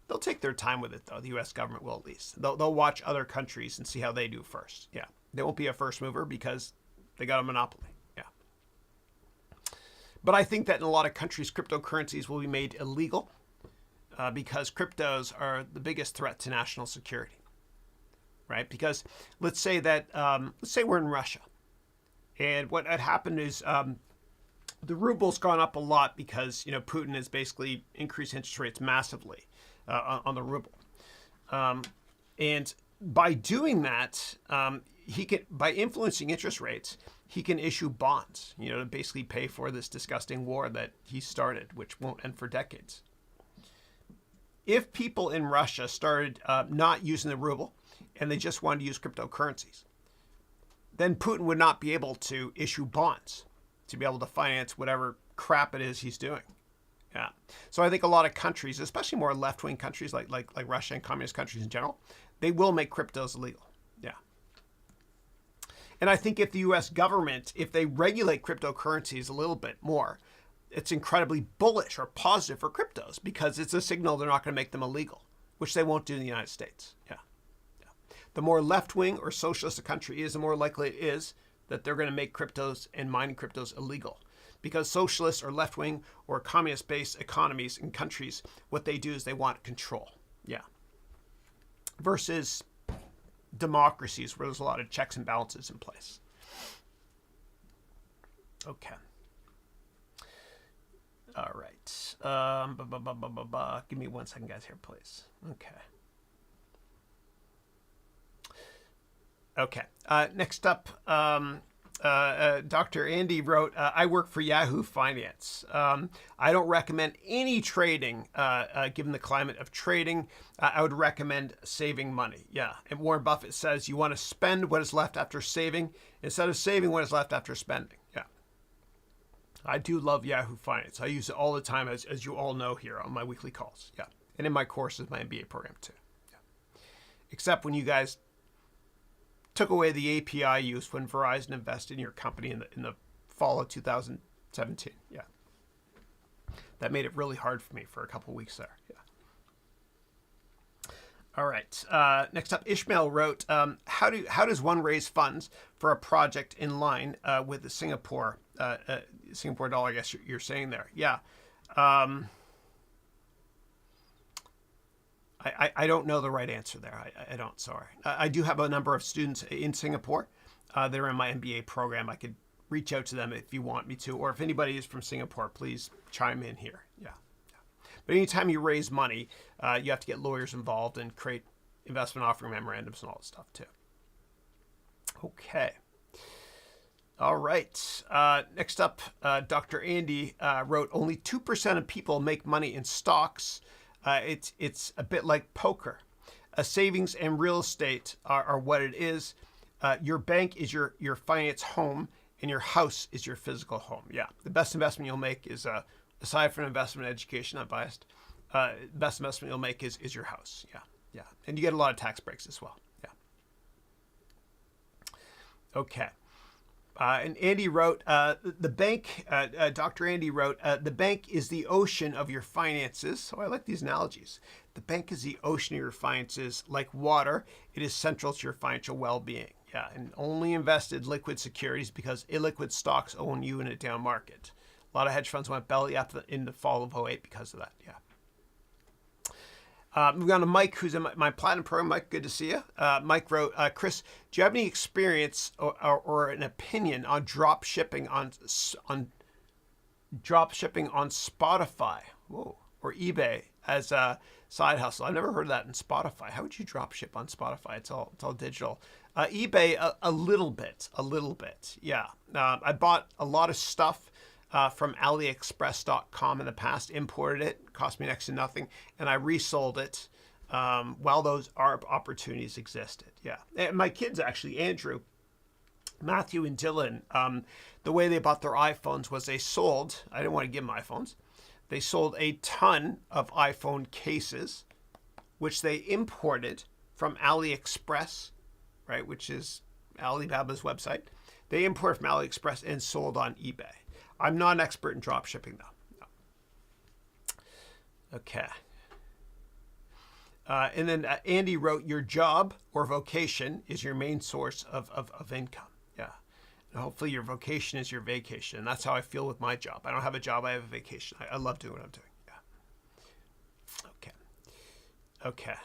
they'll take their time with it though. The U.S. government will at least. They'll watch other countries and see how they do first. Yeah, they won't be a first mover because they got a monopoly. Yeah, but I think that in a lot of countries, cryptocurrencies will be made illegal because cryptos are the biggest threat to national security. Right? Because let's say we're in Russia. And what had happened is the ruble's gone up a lot because Putin has basically increased interest rates massively on the ruble, and by doing that, by influencing interest rates, he can issue bonds, to basically pay for this disgusting war that he started, which won't end for decades. If people in Russia started not using the ruble and they just wanted to use cryptocurrencies, then Putin would not be able to issue bonds to be able to finance whatever crap it is he's doing. Yeah. So I think a lot of countries, especially more left-wing countries like Russia and communist countries in general, they will make cryptos illegal. Yeah. And I think if the U.S. government, if they regulate cryptocurrencies a little bit more, it's incredibly bullish or positive for cryptos because it's a signal they're not going to make them illegal, which they won't do in the United States. Yeah. The more left-wing or socialist a country is, the more likely it is that they're going to make cryptos and mining cryptos illegal. Because socialist or left-wing or communist-based economies and countries, what they do is they want control. Yeah. Versus democracies where there's a lot of checks and balances in place. Okay. All right. Give me 1 second, guys, here, please. Okay. Okay. Next up, Dr. Andy wrote, I work for Yahoo Finance. I don't recommend any trading, given the climate of trading. I would recommend saving money. Yeah. And Warren Buffett says you want to spend what is left after saving instead of saving what is left after spending. Yeah. I do love Yahoo Finance. I use it all the time, as you all know here on my weekly calls. Yeah. And in my courses, my MBA program too. Yeah. Except when you guys took away the API use when Verizon invested in your company in the fall of 2017. Yeah. That made it really hard for me for a couple of weeks there. Yeah. All right. Next up, Ishmael wrote, how does one raise funds for a project in line with the Singapore dollar, I guess you're saying there. Yeah. I don't know the right answer there. I don't, sorry. I do have a number of students in Singapore that are in my MBA program. I could reach out to them if you want me to, or if anybody is from Singapore, please chime in here. Yeah. But anytime you raise money, you have to get lawyers involved and create investment offering memorandums and all that stuff too. Okay. All right. Next up, Dr. Andy wrote, only 2% of people make money in stocks. It's a bit like poker. Savings and real estate are what it is. Your bank is your finance home, and your house is your physical home. Yeah, the best investment you'll make is, aside from investment education, not biased, best investment you'll make is your house. Yeah, and you get a lot of tax breaks as well. Yeah. Okay. And Andy wrote, the bank, Dr. Andy wrote, the bank is the ocean of your finances. So I like these analogies. The bank is the ocean of your finances. Like water, it is central to your financial well-being. Yeah, and only invested liquid securities because illiquid stocks own you in a down market. A lot of hedge funds went belly up in the fall of '08 because of that. Yeah. Moving on to Mike, who's in my platinum program. Mike, good to see you. Mike wrote, Chris, do you have any experience or an opinion on drop shipping on Spotify, whoa, or eBay as a side hustle? I've never heard of that in Spotify. How would you drop ship on Spotify? It's all digital. eBay, a little bit. Yeah. I bought a lot of stuff from AliExpress.com in the past, imported it, cost me next to nothing, and I resold it while those opportunities existed. Yeah. And my kids, actually, Andrew, Matthew, and Dylan, the way they bought their iPhones was they sold, I didn't want to give them iPhones, they sold a ton of iPhone cases, which they imported from AliExpress, right, which is Alibaba's website. They imported from AliExpress and sold on eBay. I'm not an expert in drop shipping, though. No. Okay. And then Andy wrote, your job or vocation is your main source of income. Yeah. And hopefully your vocation is your vacation. And that's how I feel with my job. I don't have a job. I have a vacation. I love doing what I'm doing. Yeah. Okay.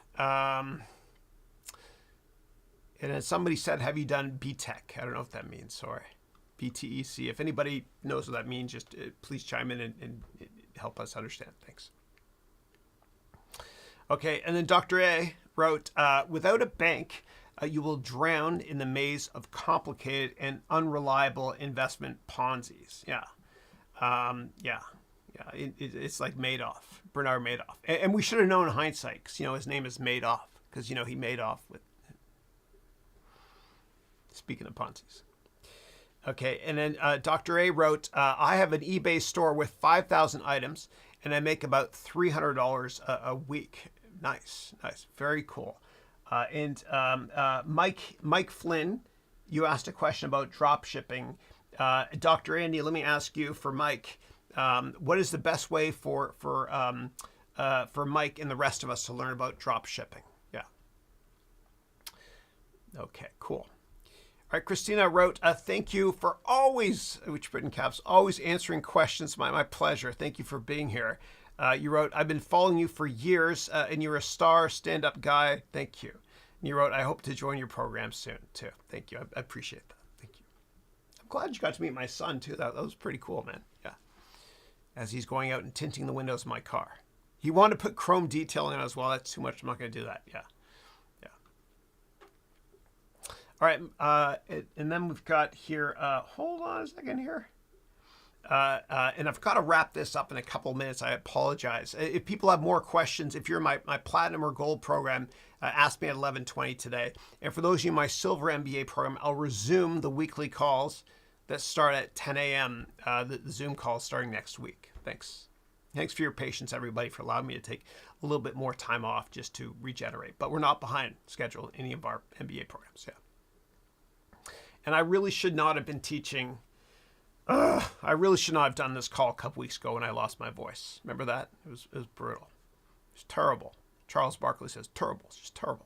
And then somebody said, have you done BTEC? I don't know what that means. Sorry. BTEC. If anybody knows what that means, just please chime in and help us understand. Thanks. Okay, and then Dr. A wrote, without a bank, you will drown in the maze of complicated and unreliable investment Ponzi's. Yeah. It's like Madoff, Bernard Madoff. And we should have known in hindsight, because, his name is Madoff, because, he made off with, speaking of Ponzi's. Okay, and then Dr. A wrote, I have an eBay store with 5,000 items, and I make about $300 a week. Nice. Very cool. And Mike Flynn, you asked a question about drop shipping. Dr. Andy, let me ask you for Mike, what is the best way for Mike and the rest of us to learn about drop shipping? Yeah. Okay, cool. All right, Christina wrote, thank you for always, which put in caps, always answering questions. My pleasure. Thank you for being here. You wrote, I've been following you for years, and you're a star stand-up guy. Thank you. And you wrote, I hope to join your program soon, too. Thank you. I appreciate that. Thank you. I'm glad you got to meet my son, too. That was pretty cool, man. Yeah. As he's going out and tinting the windows of my car. He wanted to put chrome detailing on as well. That's too much. I'm not going to do that. Yeah. All right, and then we've got here, hold on a second here. And I've got to wrap this up in a couple of minutes. I apologize. If people have more questions, if you're in my platinum or gold program, ask me at 11:20 today. And for those of you in my silver MBA program, I'll resume the weekly calls that start at 10 a.m., the Zoom calls starting next week. Thanks. Thanks for your patience, everybody, for allowing me to take a little bit more time off just to regenerate. But we're not behind schedule in any of our MBA programs. Yeah. And I really should not have been teaching. I really should not have done this call a couple weeks ago when I lost my voice. Remember that? It was brutal. It was terrible. Charles Barkley says terrible. It's just terrible.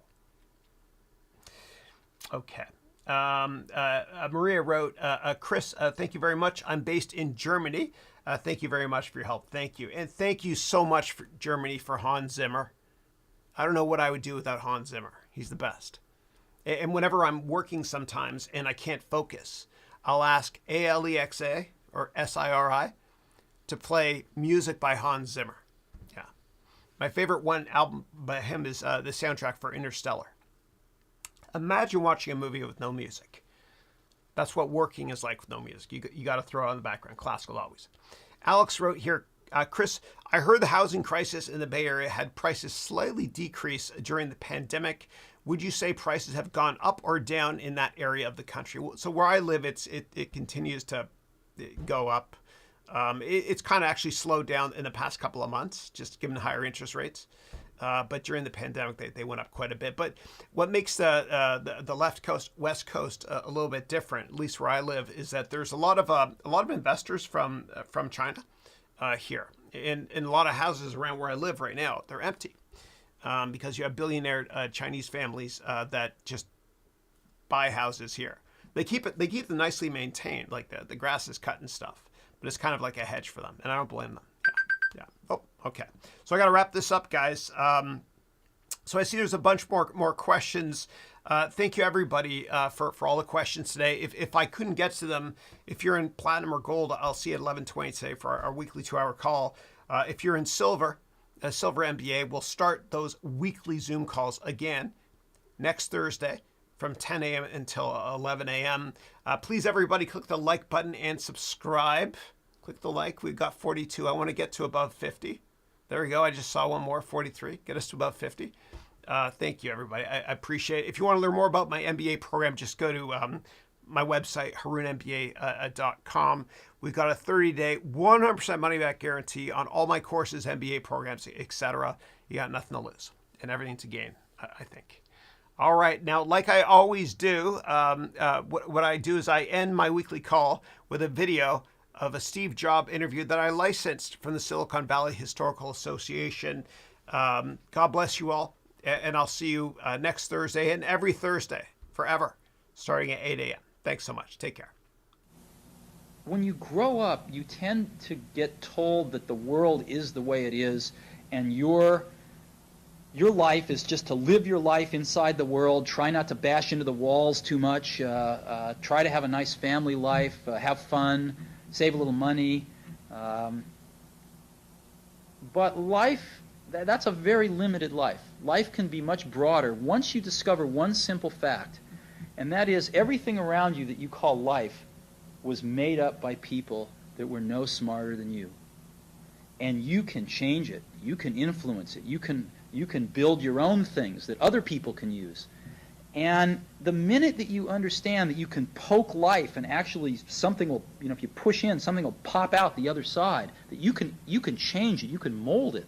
Okay. Maria wrote, Chris, thank you very much. I'm based in Germany. Thank you very much for your help. Thank you. And thank you so much for Germany for Hans Zimmer. I don't know what I would do without Hans Zimmer. He's the best. And whenever I'm working sometimes and I can't focus, I'll ask Alexa or Siri to play music by Hans Zimmer. Yeah. My favorite one album by him is the soundtrack for Interstellar. Imagine watching a movie with no music. That's what working is like with no music. You got to throw it on the background. Classical always. Alex wrote here, Chris, I heard the housing crisis in the Bay Area had prices slightly decrease during the pandemic. Would you say prices have gone up or down in that area of the country? So where I live, it continues to go up. It's kind of actually slowed down in the past couple of months, just given the higher interest rates. But during the pandemic, they went up quite a bit. But what makes the left coast, west coast a little bit different, at least where I live, is that there's a lot of investors from China here, and a lot of houses around where I live right now, they're empty because you have billionaire Chinese families that just buy houses here. They keep them nicely maintained, like the grass is cut and stuff, but it's kind of like a hedge for them, and I don't blame them. Yeah. Oh, okay. So I got to wrap this up, guys. So I see there's a bunch more questions. Thank you, everybody, for all the questions today. If I couldn't get to them, if you're in platinum or gold, I'll see you at 11:20 today for our weekly 2-hour call. If you're in silver, Silver MBA, we'll start those weekly Zoom calls again next Thursday from 10 a.m. until 11 a.m. Please, everybody, click the like button and subscribe. Click the like. We've got 42. I want to get to above 50. There we go. I just saw one more, 43. Get us to above 50. Thank you, everybody. I appreciate it. If you want to learn more about my MBA program, just go to my website, harounmba.com. We've got a 30-day, 100% money-back guarantee on all my courses, MBA programs, etc. You got nothing to lose and everything to gain, I think. All right. Now, like I always do, what I do is I end my weekly call with a video of a Steve Jobs interview that I licensed from the Silicon Valley Historical Association. God bless you all, and I'll see you next Thursday and every Thursday forever, starting at 8 a.m. Thanks so much. Take care. When you grow up, you tend to get told that the world is the way it is, and your life is just to live your life inside the world, try not to bash into the walls too much, try to have a nice family life, have fun, save a little money. But life, that's a very limited life. Life can be much broader once you discover one simple fact, and that is everything around you that you call life was made up by people that were no smarter than you. And you can change it. You can influence it. You can build your own things that other people can use. And the minute that you understand that you can poke life and actually something will, if you push in, something will pop out the other side, that you can change it, you can mold it,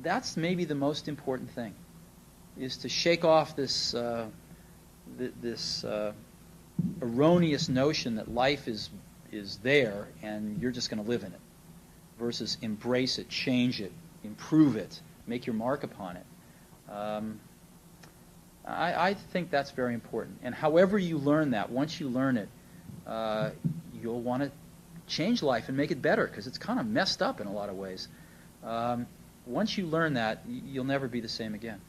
that's maybe the most important thing, is to shake off this erroneous notion that life is there and you're just going to live in it, versus embrace it, change it, improve it, make your mark upon it. I think that's very important. And however you learn that, once you learn it, you'll want to change life and make it better, because it's kind of messed up in a lot of ways. Once you learn that, you'll never be the same again.